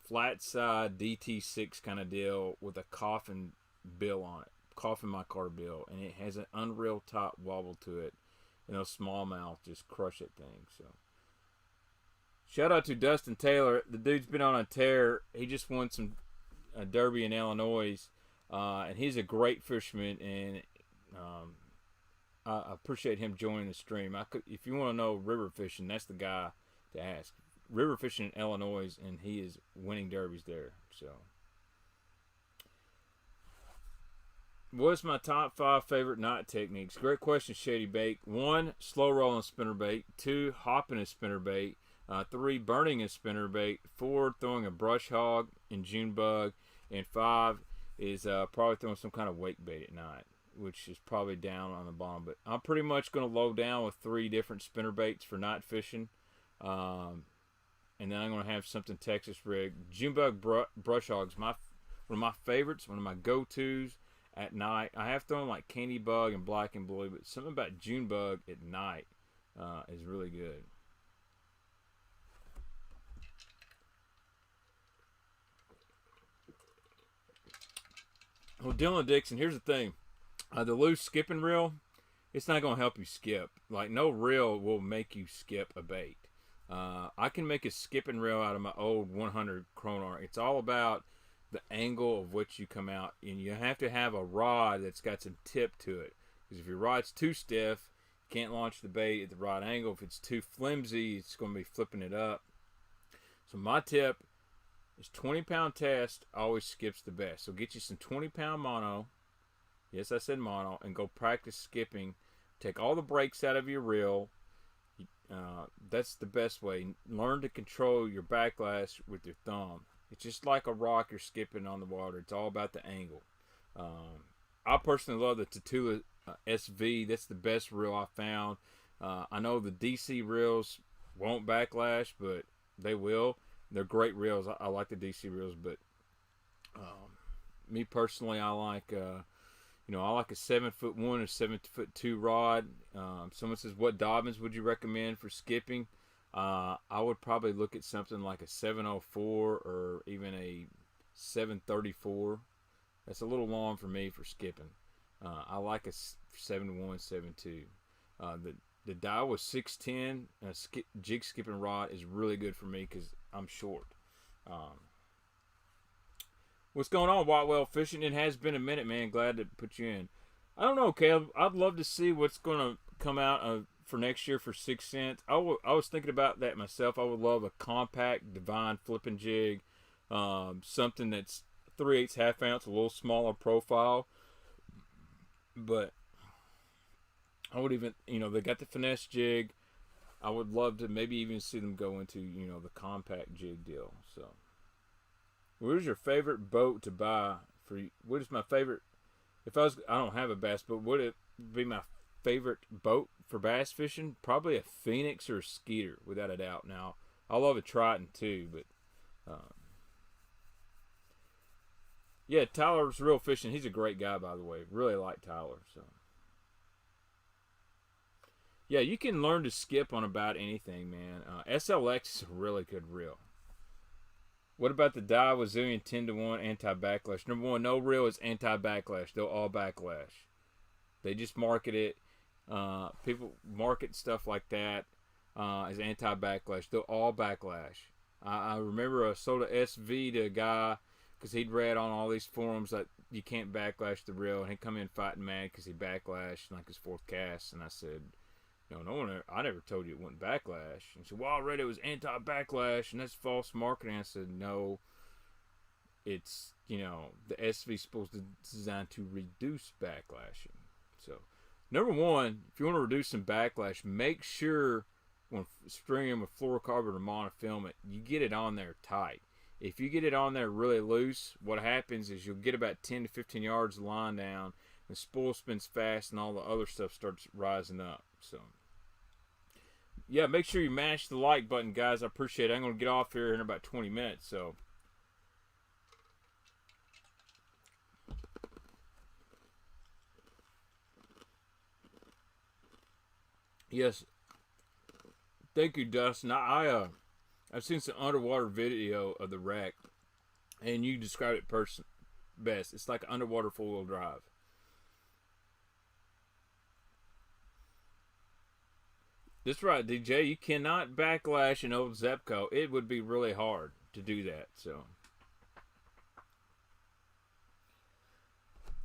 flat side DT6 kind of deal with a coffin bill on it. Coffin micarta bill. And it has an unreal top wobble to it. And those smallmouth just crush that thing. So, shout out to Dustin Taylor. The dude's been on a tear. He just won some derby in Illinois. And he's a great fisherman. And I appreciate him joining the stream. If you want to know river fishing, that's the guy to ask. River fishing in Illinois, and he is winning derbies there. So, what's my top 5 favorite knot techniques? Great question, Shady Bait. 1, slow rolling spinnerbait. 2, hopping a spinnerbait. 3, burning a spinnerbait. 4, throwing a brush hog and June bug. And 5 is probably throwing some kind of wake bait at night, which is probably down on the bottom. But I'm pretty much going to load down with 3 different spinner baits for night fishing. And then I'm going to have something Texas rigged. Junebug brush hogs, one of my favorites, one of my go-tos at night. I have thrown like candy bug and black and blue, but something about Junebug at night is really good. Well, Dylan Dixon, here's the thing. The loose skipping reel, it's not going to help you skip. Like, no reel will make you skip a bait. I can make a skipping reel out of my old 100 Kronar. It's all about the angle of which you come out. And you have to have a rod that's got some tip to it. Because if your rod's too stiff, you can't launch the bait at the right angle. If it's too flimsy, it's going to be flipping it up. So my tip is 20-pound test always skips the best. So get you some 20-pound mono. Yes, I said mono. And go practice skipping. Take all the brakes out of your reel. That's the best way. Learn to control your backlash with your thumb. It's just like a rock you're skipping on the water. It's all about the angle. I personally love the Tatula SV. That's the best reel I found. I know the DC reels won't backlash, but they will. They're great reels. I like the DC reels, but me personally, I like I like a 7'1" or 7'2" rod. Someone says, what Dobbins would you recommend for skipping? I would probably look at something like a 704 or even a 734. That's a little long for me for skipping. I like a 7'1", 7'2". The Daiwa 610 jig skipping rod is really good for me because I'm short. What's going on, Whitewell Fishing? It has been a minute, man. Glad to put you in. I don't know, Caleb. I'd love to see what's going to come out for next year for 6 cents. I was thinking about that myself. I would love a compact Divine flipping jig. Something that's 3/8 half ounce, a little smaller profile. But I would even, they got the finesse jig. I would love to maybe even see them go into, the compact jig deal. So, what is your favorite boat to buy for you? What is my favorite? I don't have a bass boat, would it be my favorite boat for bass fishing, probably a Phoenix or a Skeeter, without a doubt. Now, I love a Triton too, but yeah, Tyler's Real Fishing. He's a great guy, by the way. Really like Tyler. So yeah, you can learn to skip on about anything, man. SLX is a really good reel. What about the Daiwa Zillion 10-to-1 anti-backlash? Number one, no reel is anti-backlash. They'll all backlash. They just market it. People market stuff like that as anti-backlash. They'll all backlash. I remember I sold a SV to a guy because he'd read on all these forums that you can't backlash the reel, and he'd come in fighting mad because he backlashed like his fourth cast, and I said, I never told you it wouldn't backlash. And he said, well, I read it was anti-backlash, and that's false marketing. I said, no, it's, the SV is supposed to designed to reduce backlashing. So, number one, if you want to reduce some backlash, make sure when stringing with fluorocarbon or monofilament, you get it on there tight. If you get it on there really loose, what happens is you'll get about 10 to 15 yards of line down, the spool spins fast, and all the other stuff starts rising up. So, yeah, make sure you mash the like button, guys. I appreciate it. I'm going to get off here in about 20 minutes. So, yes, thank you, Dustin. I've seen some underwater video of the wreck, and you describe it best. It's like an underwater four-wheel drive. That's right, DJ. You cannot backlash an old Zepco. It would be really hard to do that. So,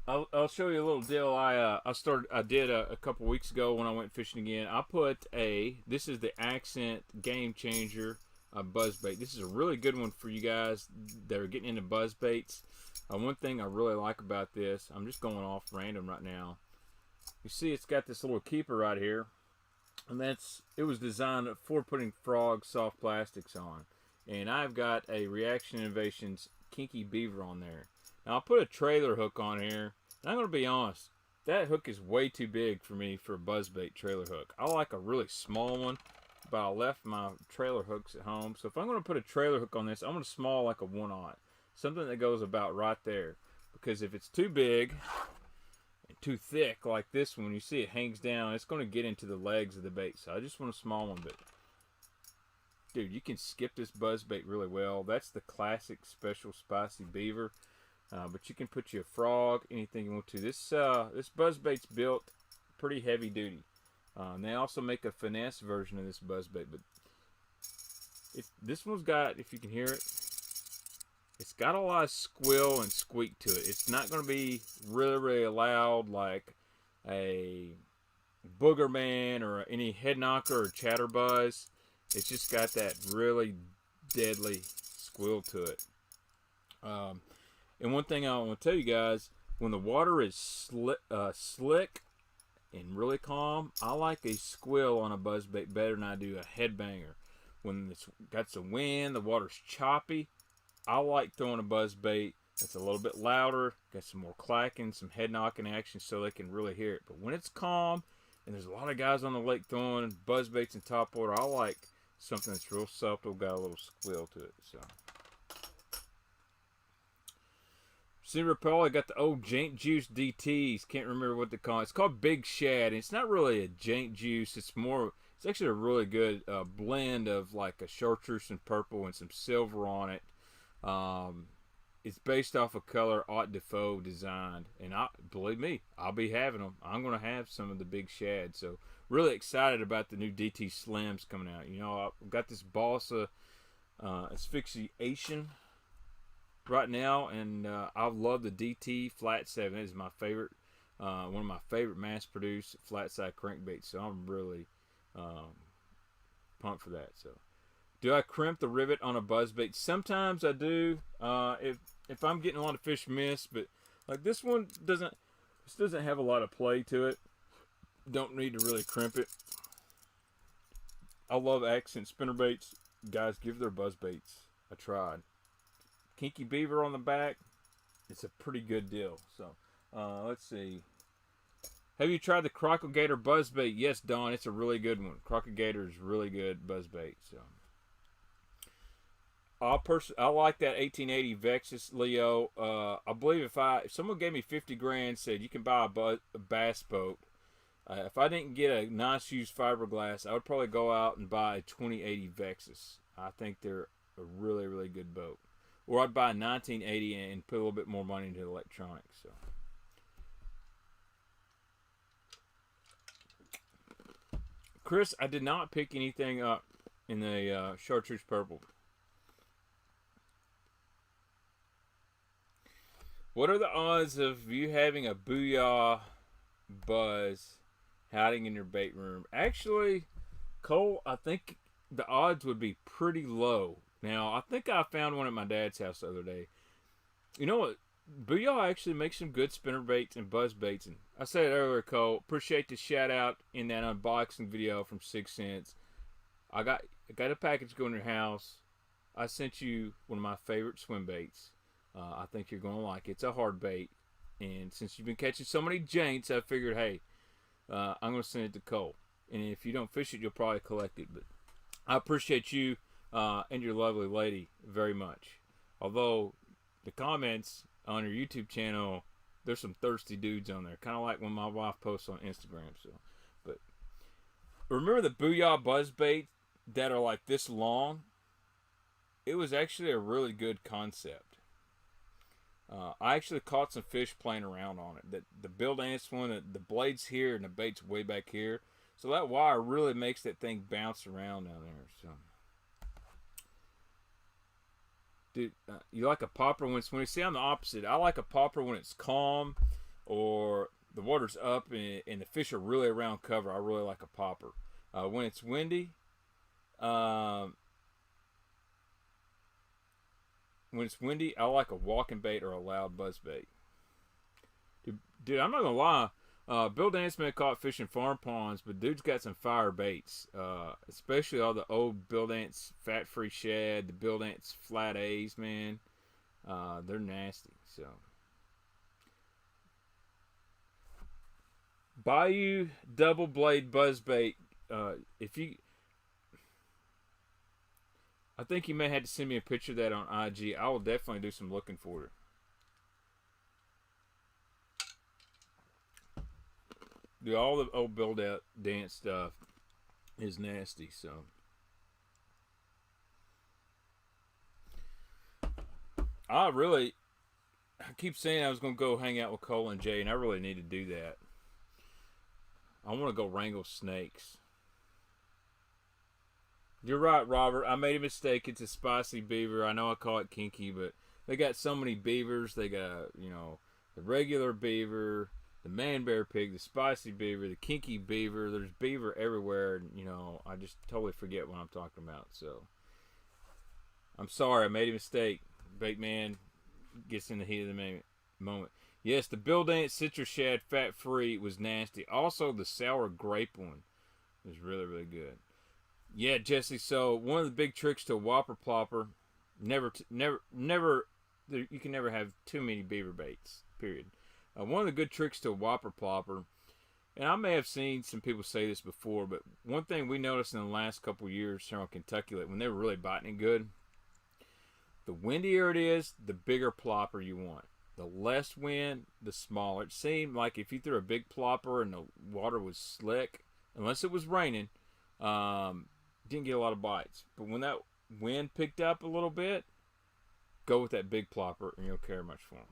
I'll show you a little deal. I did a couple weeks ago when I went fishing again. I put this is the Accent Game Changer buzzbait. This is a really good one for you guys that are getting into buzzbaits. One thing I really like about this, I'm just going off random right now. You see, it's got this little keeper right here. And it was designed for putting frog soft plastics on. And I've got a Reaction Innovations Kinky Beaver on there. Now I'll put a trailer hook on here. And I'm going to be honest, that hook is way too big for me for a buzzbait trailer hook. I like a really small one, but I left my trailer hooks at home. So if I'm going to put a trailer hook on this, I'm going to small like a 1/0. Something that goes about right there. Because if it's too big too thick like this one, when you see it hangs down, it's going to get into the legs of the bait. So I just want a small one, but dude, you can skip this buzzbait really well. That's the classic special spicy beaver, but you can put you a frog, anything you want to. This buzzbait's built pretty heavy duty. And they also make a finesse version of this buzzbait, but this one's got, if you can hear it, it's got a lot of squill and squeak to it. It's not going to be really, really loud like a Boogerman or any head knocker or chatterbuzz. It's just got that really deadly squill to it. And one thing I want to tell you guys, when the water is slick and really calm, I like a squill on a buzzbait better than I do a headbanger. When it's got some wind, the water's choppy, I like throwing a buzzbait that's a little bit louder, got some more clacking, some head knocking action so they can really hear it. But when it's calm and there's a lot of guys on the lake throwing buzzbaits in top water, I like something that's real subtle, got a little squill to it. So, see, Rappel, I got the old Jaint Juice DTs. Can't remember what they call it. It's called Big Shad, and it's not really a Jaint Juice. It's actually a really good blend of like a chartreuse and purple and some silver on it. It's based off a color Art Defoe designed, and believe me, I'll be having them. I'm going to have some of the Big Shad, so really excited about the new DT Slims coming out. You know, I've got this Balsa asphyxiation right now, and I love the DT Flat 7. It is my favorite, one of my favorite mass-produced flat side crankbaits, so I'm really pumped for that. So, do I crimp the rivet on a buzzbait? Sometimes I do. If I'm getting a lot of fish miss, but like this one doesn't have a lot of play to it. Don't need to really crimp it. I love accent spinnerbaits. Guys, give their buzzbaits a try. Kinky Beaver on the back, it's a pretty good deal. So let's see. Have you tried the Crocodigator buzzbait? Yes, Don, it's a really good one. Crocodigator is really good buzzbait. So, I like that 1880 Vexus Leo. I believe if someone gave me 50 grand, said you can buy a bass boat. If I didn't get a nice used fiberglass, I would probably go out and buy a 2080 Vexus. I think they're a really, really good boat. Or I'd buy a 1980 and put a little bit more money into electronics. So, Chris, I did not pick anything up in the chartreuse purple. What are the odds of you having a Booyah buzz hiding in your bait room? Actually, Cole, I think the odds would be pretty low. Now, I think I found one at my dad's house the other day. You know what? Booyah actually makes some good spinner baits and buzz baits. And I said it earlier, Cole. Appreciate the shout out in that unboxing video from 6 Cents. I got a package going to your house. I sent you one of my favorite swim baits. I think you're going to like it. It's a hard bait. And since you've been catching so many jaints, I figured, hey, I'm going to send it to Cole. And if you don't fish it, you'll probably collect it. But I appreciate you and your lovely lady very much. Although the comments on your YouTube channel, there's some thirsty dudes on there. Kind of like when my wife posts on Instagram. So, but remember the Booyah buzz bait that are like this long? It was actually a really good concept. I actually caught some fish playing around on it. The Bill Dance one, the blade's here and the bait's way back here. So that wire really makes that thing bounce around down there. So, dude, you like a popper when it's windy? See, I'm the opposite. I like a popper when it's calm or the water's up and the fish are really around cover. I really like a popper. When it's windy, I like a walking bait or a loud buzz bait. Dude, I'm not gonna lie. Bill Dance may have caught fish in farm ponds, but dude's got some fire baits. Especially all the old Bill Dance fat-free shad, the Bill Dance flat A's, man. They're nasty. So, Bayou double blade buzz bait. I think you may have to send me a picture of that on IG. I will definitely do some looking for it. Dude, all the old Bill Dance stuff is nasty, so. I keep saying I was going to go hang out with Cole and Jay, and I really need to do that. I want to go wrangle snakes. You're right, Robert. I made a mistake. It's a spicy beaver. I know I call it kinky, but they got so many beavers. They got, the regular beaver, the man bear pig, the spicy beaver, the kinky beaver. There's beaver everywhere. And, I just totally forget what I'm talking about. So, I'm sorry. I made a mistake. Baitman gets in the heat of the moment. Yes, the Bill Dance citrus shad fat-free was nasty. Also, the sour grape one was really, really good. Yeah, Jesse. So one of the big tricks to a whopper plopper, you can never have too many beaver baits. Period. One of the good tricks to a whopper plopper, and I may have seen some people say this before, but one thing we noticed in the last couple of years here on Kentucky, like when they were really biting it good, the windier it is, the bigger plopper you want. The less wind, the smaller. It seemed like if you threw a big plopper and the water was slick, unless it was raining, didn't get a lot of bites. But when that wind picked up a little bit, go with that big plopper and you'll care much for them.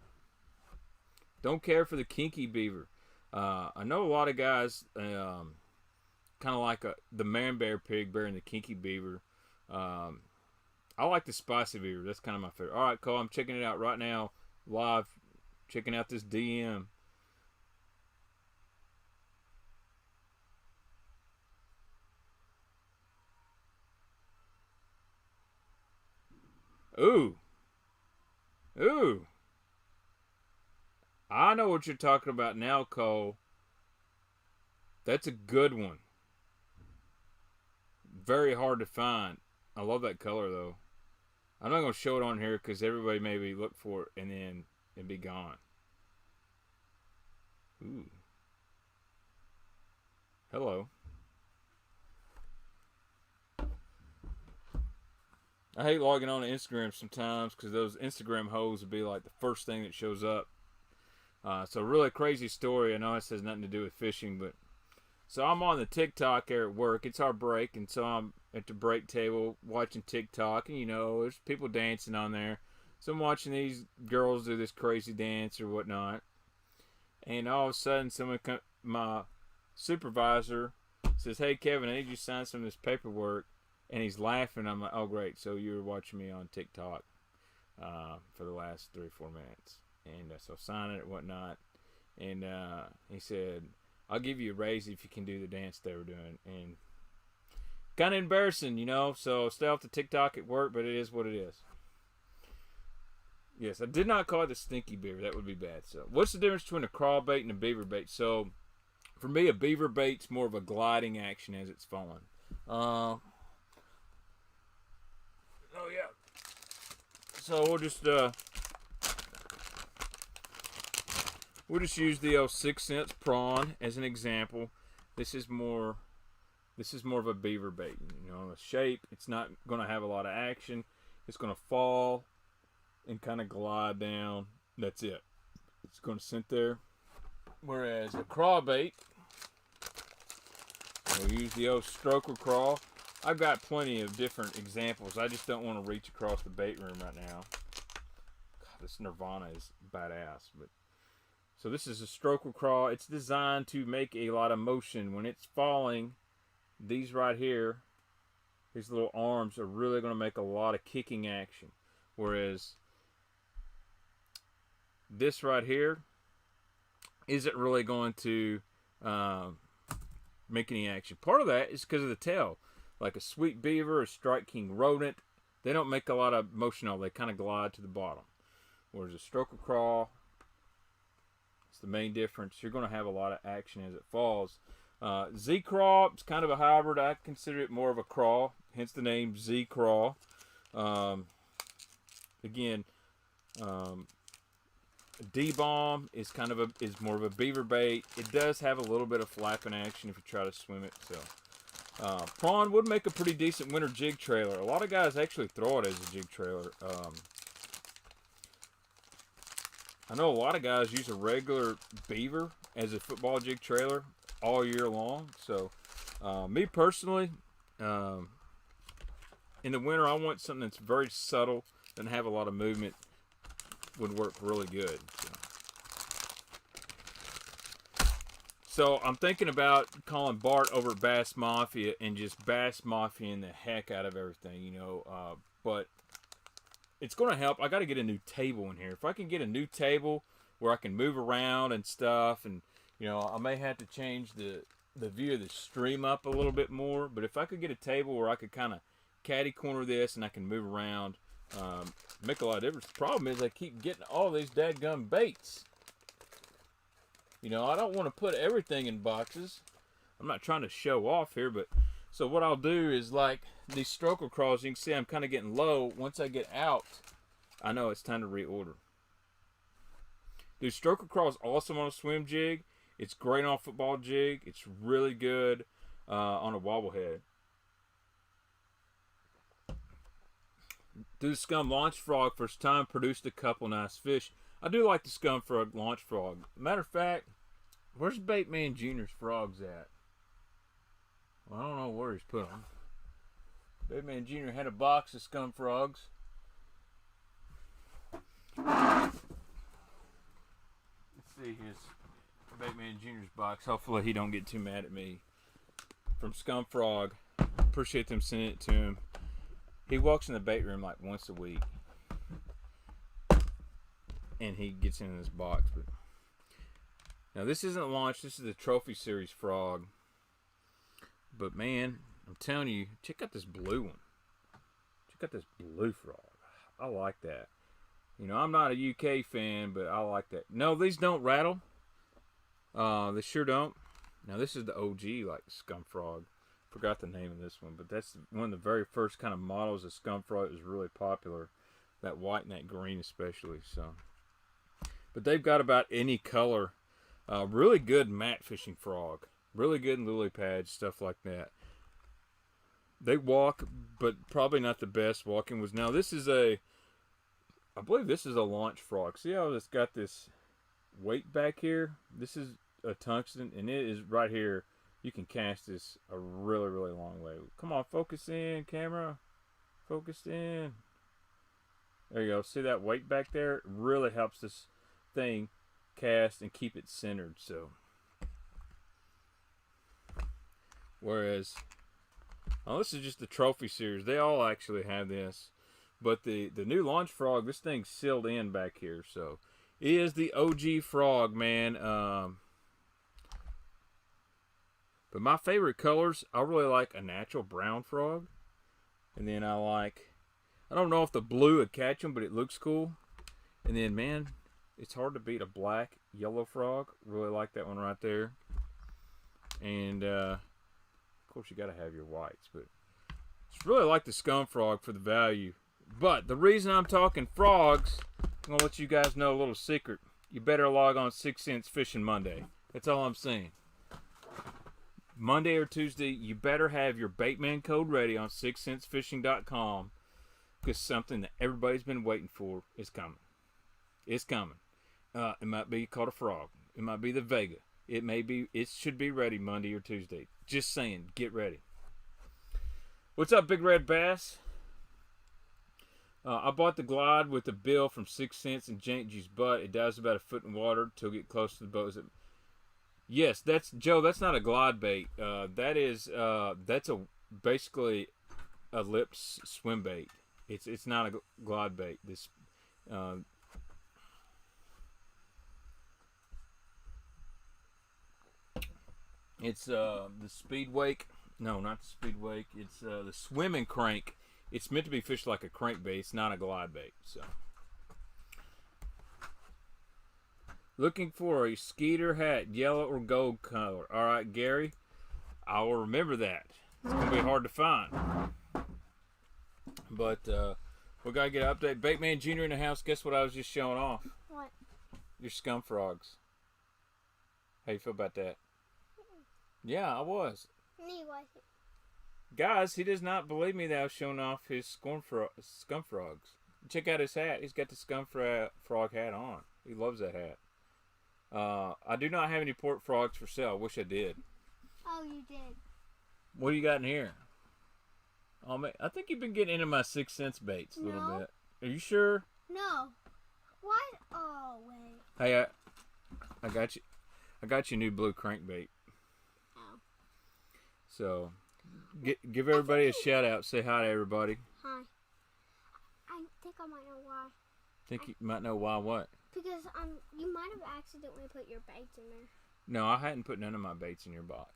Don't care for the kinky beaver. I know a lot of guys kind of like the man bear pig bearing the kinky beaver. I like the spicy beaver. That's kind of my favorite. All right, Cole, I'm checking it out right now, live. Checking out this DM. Ooh. I know what you're talking about now, Cole. That's a good one. Very hard to find. I love that color, though. I'm not going to show it on here because everybody maybe look for it and then it'd be gone. Ooh. Hello. I hate logging on to Instagram sometimes because those Instagram hoes will be like the first thing that shows up. So really crazy story. I know this has nothing to do with fishing, but so I'm on the TikTok here at work. It's our break, and so I'm at the break table watching TikTok, and there's people dancing on there. So I'm watching these girls do this crazy dance or whatnot, and all of a sudden, my supervisor says, "Hey Kevin, I need you to sign some of this paperwork," and he's laughing. I'm like, "Oh great, so you were watching me on TikTok for the last 3 or 4 minutes," and so signing it and whatnot, and he said, "I'll give you a raise if you can do the dance they were doing," and kind of embarrassing, so stay off the TikTok at work, but it is what it is. Yes, I did not call it the stinky beaver. That would be bad. So, what's the difference between a crawl bait and a beaver bait? So, for me, a beaver bait's more of a gliding action as it's falling. Oh yeah. So we'll just use the 6 cents prawn as an example. This is more of a beaver bait. The shape, it's not going to have a lot of action. It's going to fall and kind of glide down. That's it. It's going to sit there. Whereas a craw bait, we'll use the old stroker crawl. I've got plenty of different examples. I just don't want to reach across the bait room right now. God, this Nirvana is badass. So this is a stroker crawl. It's designed to make a lot of motion. When it's falling, these right here, these little arms are really going to make a lot of kicking action. Whereas this right here isn't really going to make any action. Part of that is because of the tail. Like a sweet beaver, a strike king rodent, they don't make a lot of motion. They kind of glide to the bottom. Whereas a stroker crawl, it's the main difference. You're going to have a lot of action as it falls. Z-crawl is kind of a hybrid. I consider it more of a crawl, hence the name Z-crawl. Again, D-bomb is more of a beaver bait. It does have a little bit of flapping action if you try to swim it. So, prawn would make a pretty decent winter jig trailer. A lot of guys actually throw it as a jig trailer. I know a lot of guys use a regular beaver as a football jig trailer all year long. So, me personally, in the winter, I want something that's very subtle, doesn't have a lot of movement. Would work really good. So I'm thinking about calling Bart over at Bass Mafia and just Bass Mafia-ing the heck out of everything, but it's going to help. I got to get a new table in here. If I can get a new table where I can move around and stuff, and I may have to change the view of the stream up a little bit more, but if I could get a table where I could kind of caddy corner this and I can move around, make a lot of difference. The problem is I keep getting all these dadgum baits. I don't want to put everything in boxes. I'm not trying to show off here, but so what I'll do is like these stroker crawls, you can see I'm kind of getting low. Once I get out, I know it's time to reorder. Dude, stroker crawls awesome on a swim jig. It's great on a football jig. It's really good on a wobblehead. The Scum Launch Frog first time produced a couple nice fish. I do like the Scum Frog Launch Frog. Matter of fact, where's Baitman Jr.'s frogs at? Well, I don't know where he's put them. Baitman Jr. had a box of Scum Frogs. Let's see his Baitman Jr.'s box. Hopefully he don't get too mad at me. From Scum Frog. Appreciate them sending it to him. He walks in the bait room like once a week. And he gets in this box. But now this isn't launched. This is the Trophy Series frog. But man, I'm telling you, check out this blue one. Check out this blue frog. I like that. I'm not a UK fan, but I like that. No, these don't rattle. They sure don't. Now this is the OG like Scum Frog. Forgot the name of this one, but that's one of the very first kind of models of Scum Frog that was really popular. That white and that green especially. So, but they've got about any color. Really good mat fishing frog. Really good in lily pads, stuff like that. They walk, but probably not the best walking was. Now this is I believe this is a launch frog. See how it's got this weight back here? This is a tungsten, and it is right here. You can cast this a really, really long way. Come on, focus in, camera. Focus in. There you go. See that weight back there? It really helps this thing cast and keep it centered. So, whereas, this is just the trophy series. They all actually have this. But the new launch frog, this thing's sealed in back here. So, it is the OG frog, man. But my favorite colors, I really like a natural brown frog. And then I don't know if the blue would catch them, but it looks cool. And then, man, it's hard to beat a black yellow frog. Really like that one right there. And, of course, you got to have your whites. But it's really like the scum frog for the value. But the reason I'm talking frogs, I'm going to let you guys know a little secret. You better log on 6 Cents Fishing Monday. That's all I'm saying. Monday or Tuesday, you better have your Baitman code ready on 6centsfishing.com, because something that everybody's been waiting for is coming. It's coming. It might be called a frog. It might be the Vega. It should be ready Monday or Tuesday. Just saying, get ready. What's up, Big Red Bass? I bought the Glide with the bill from 6 Cents and Jaint Juice, but it dives about a foot in water till get close to the boat. Yes, that's Joe. That's not a glide bait. That's basically a lipped swim bait. It's not a glide bait. This it's the speed wake. No, not the speed wake. It's the swimming crank. It's meant to be fished like a crankbait. It's not a glide bait. So. Looking for a Skeeter hat, yellow or gold color. All right, Gary, I will remember that. It's going to be hard to find. But we got to get an update. Baitman Jr. in the house. Guess what I was just showing off? What? Your scum frogs. How you feel about that? Yeah, I was. Me wasn't. Guys, he does not believe me that I was showing off his scum frogs. Check out his hat. He's got the scum frog hat on. He loves that hat. I do not have any port frogs for sale. I wish I did. Oh, you did. What do you got in here? Oh, man, I think you've been getting into my 6 Cents baits a little bit. Are you sure? No. What? Oh, wait. Hey, I got you. I got you a new blue crankbait. Oh. So, give everybody a shout out. Say hi to everybody. Hi. I think I might know why. Think you might know why what? Because you might have accidentally put your baits in there. No, I hadn't put none of my baits in your box.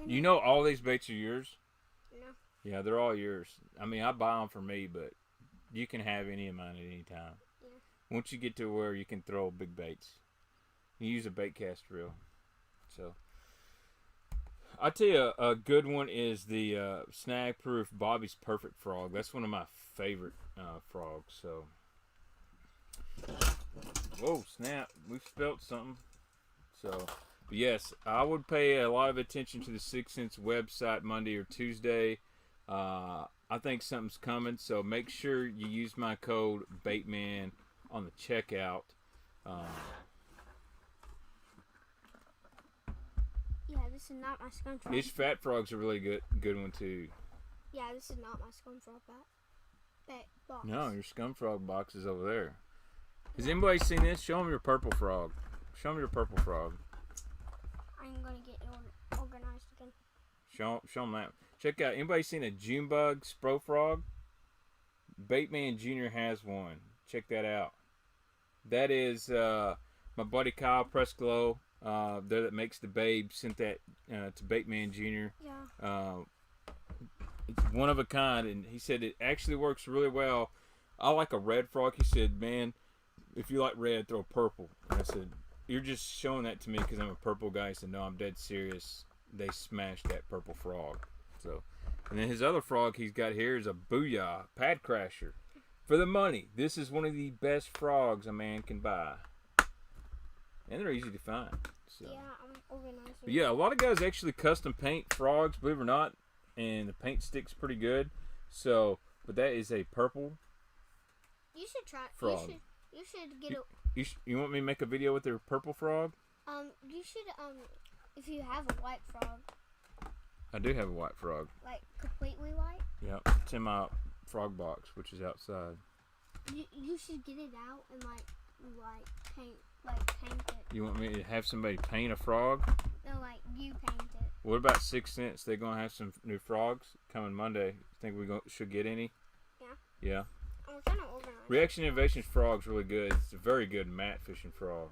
You know all these baits are yours? No. Yeah, they're all yours. I mean, I buy them for me, but you can have any of mine at any time. Yeah. Once you get to where you can throw big baits, you use a bait cast reel. So, I tell you, a good one is the Snag Proof Bobby's Perfect Frog. That's one of my favorite frogs. So, whoa, snap! We've spelt something. So, but yes, I would pay a lot of attention to the 6 Cents website Monday or Tuesday. I think something's coming, so make sure you use my code Baitman on the checkout. Yeah, this is not my scum frog. His fat frog's a really good one too. Yeah, this is not my scum frog box. No, your scum frog box is over there. Has anybody seen this? Show them your purple frog. Show them your purple frog. I'm gonna get it organized again. Show them that. Check out. Anybody seen a Junebug Spro frog? Baitman Jr. has one. Check that out. That is my buddy Kyle Pressglow. There that makes the babe sent that to Baitman Jr. Yeah. It's one of a kind, and he said it actually works really well. I like a red frog. He said, man, if you like red, throw purple. And I said, you're just showing that to me because I'm a purple guy. He said, no, I'm dead serious. They smashed that purple frog. So, and then his other frog he's got here is a Booyah Pad Crasher. For the money, this is one of the best frogs a man can buy. And they're easy to find. So. Yeah, I'm organizing. But yeah, a lot of guys actually custom paint frogs, believe it or not, and the paint sticks pretty good. So, but that is a purple You should try. frog. You should get a. You want me to make a video with their purple frog? You should if you have a white frog. I do have a white frog. Like completely white. Yep, it's in my frog box, which is outside. You should get it out and paint it. You want me to have somebody paint a frog? No, like you paint it. What about 6 Cents? They're gonna have some new frogs coming Monday. Think we should get any? Yeah. Yeah. I'm trying to organize. Reaction Innovations frog's really good. It's a very good mat fishing frog.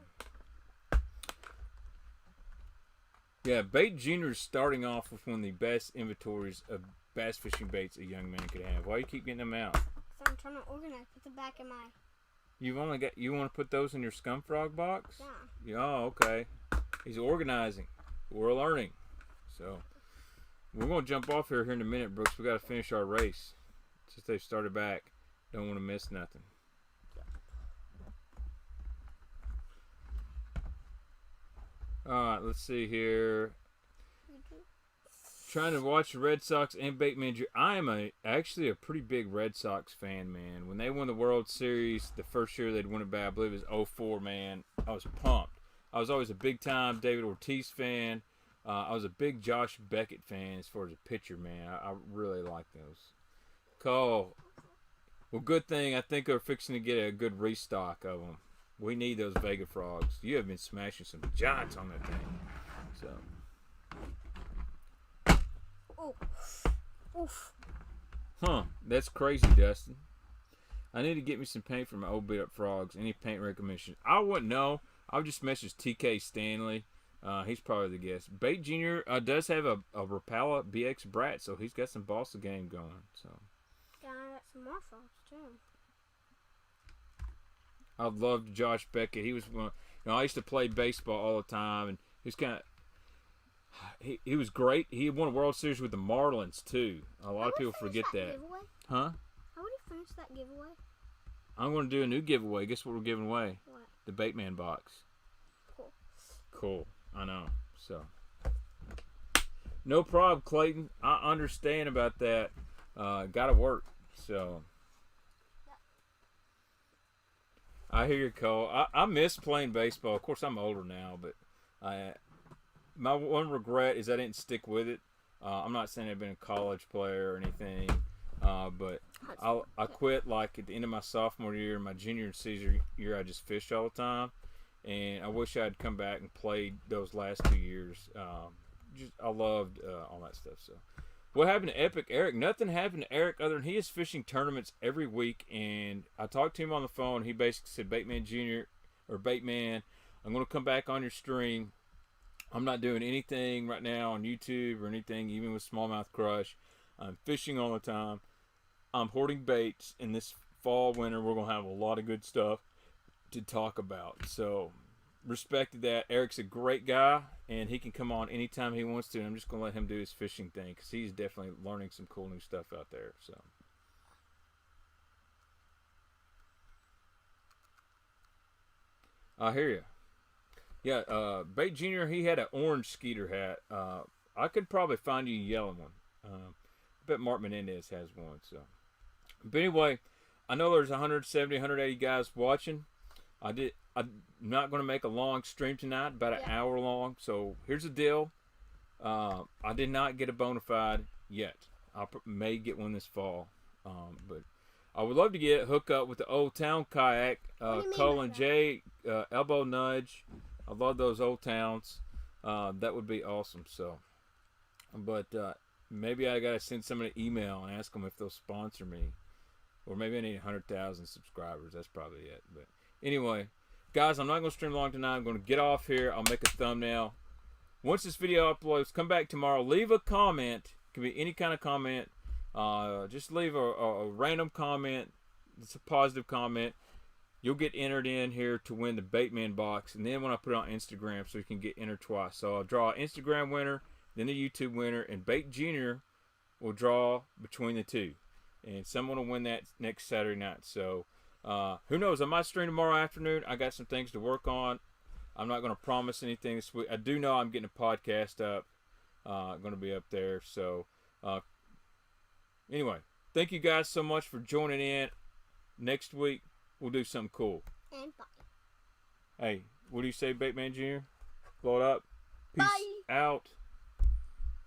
Yeah, Bait Junior is starting off with one of the best inventories of bass fishing baits a young man could have. Why do you keep getting them out? So I'm trying to organize. Put them back in my. You want to put those in your scum frog box? Yeah. Oh, okay. He's organizing. We're learning. So we're gonna jump off here in a minute, Brooks. We gotta finish our race. Since they've started back. Don't want to miss nothing. Alright, let's see here. Trying to watch the Red Sox and Baitman. I am actually a pretty big Red Sox fan, man. When they won the World Series, the first year they'd won it back, I believe it was 04, man. I was pumped. I was always a big-time David Ortiz fan. I was a big Josh Beckett fan as far as a pitcher, man. I really like those. Cole. Well, good thing. I think they're fixing to get a good restock of them. We need those Vega frogs. You have been smashing some giants on that thing. So. Oh. Oof. Huh. That's crazy, Dustin. I need to get me some paint for my old beat up frogs. Any paint recommendations? I wouldn't know. I would just message TK Stanley. He's probably the guest. Bait Junior does have a Rapala BX Brat, so he's got some balsa game going. So. Yeah, I got some more frogs too. I loved Josh Beckett. He was one. I used to play baseball all the time, and he's kind of. He was great. He won a World Series with the Marlins too. A lot of people forget that. Giveaway? Huh? How would you finish that giveaway? I'm going to do a new giveaway. Guess what we're giving away? What? The Baitman Box. Cool. Cool. I know. So. No problem, Clayton. I understand about that. Got to work. So. I hear you, Cole. I miss playing baseball. Of course, I'm older now, but my one regret is I didn't stick with it. I'm not saying I've been a college player or anything, but I quit like at the end of my sophomore year. My junior and senior year, I just fished all the time, and I wish I'd come back and played those last 2 years. I loved all that stuff. So. What happened to Epic Eric? Nothing happened to Eric other than he is fishing tournaments every week. And I talked to him on the phone. He basically said, Baitman Jr. or Baitman, I'm going to come back on your stream. I'm not doing anything right now on YouTube or anything, even with Smallmouth Crush. I'm fishing all the time. I'm hoarding baits. And this fall, winter, we're going to have a lot of good stuff to talk about. So, respected that. Eric's a great guy, and he can come on anytime he wants to. And I'm just going to let him do his fishing thing because he's definitely learning some cool new stuff out there. So, I hear you. Yeah, Bait Junior, he had an orange skeeter hat. I could probably find you a yellow one. I bet Mark Menendez has one. So, but anyway, I know there's 170, 180 guys watching. I'm not going to make a long stream tonight, about an hour long. So here's the deal. I did not get a bona fide yet. I may get one this fall. But I would love to hook up with the Old Town Kayak, Cole and Jay, Elbow Nudge. I love those Old Towns. That would be awesome. So, but maybe I got to send somebody an email and ask them if they'll sponsor me. Or maybe I need 100,000 subscribers. That's probably it. But anyway, guys, I'm not going to stream long tonight. I'm going to get off here. I'll make a thumbnail. Once this video uploads, come back tomorrow. Leave a comment. It can be any kind of comment. Just leave a random comment. It's a positive comment. You'll get entered in here to win the Baitman Box. And then when I put it on Instagram, so you can get entered twice. So I'll draw an Instagram winner, then a YouTube winner, and Bait Junior will draw between the two. And someone will win that next Saturday night. So who knows? I might stream tomorrow afternoon. I got some things to work on. I'm not going to promise anything this week. I do know I'm getting a podcast up. Going to be up there. So, anyway, thank you guys so much for joining in. Next week, we'll do something cool. And bye. Hey, what do you say, Baitman Jr.? Blow it up. Peace Bye. out.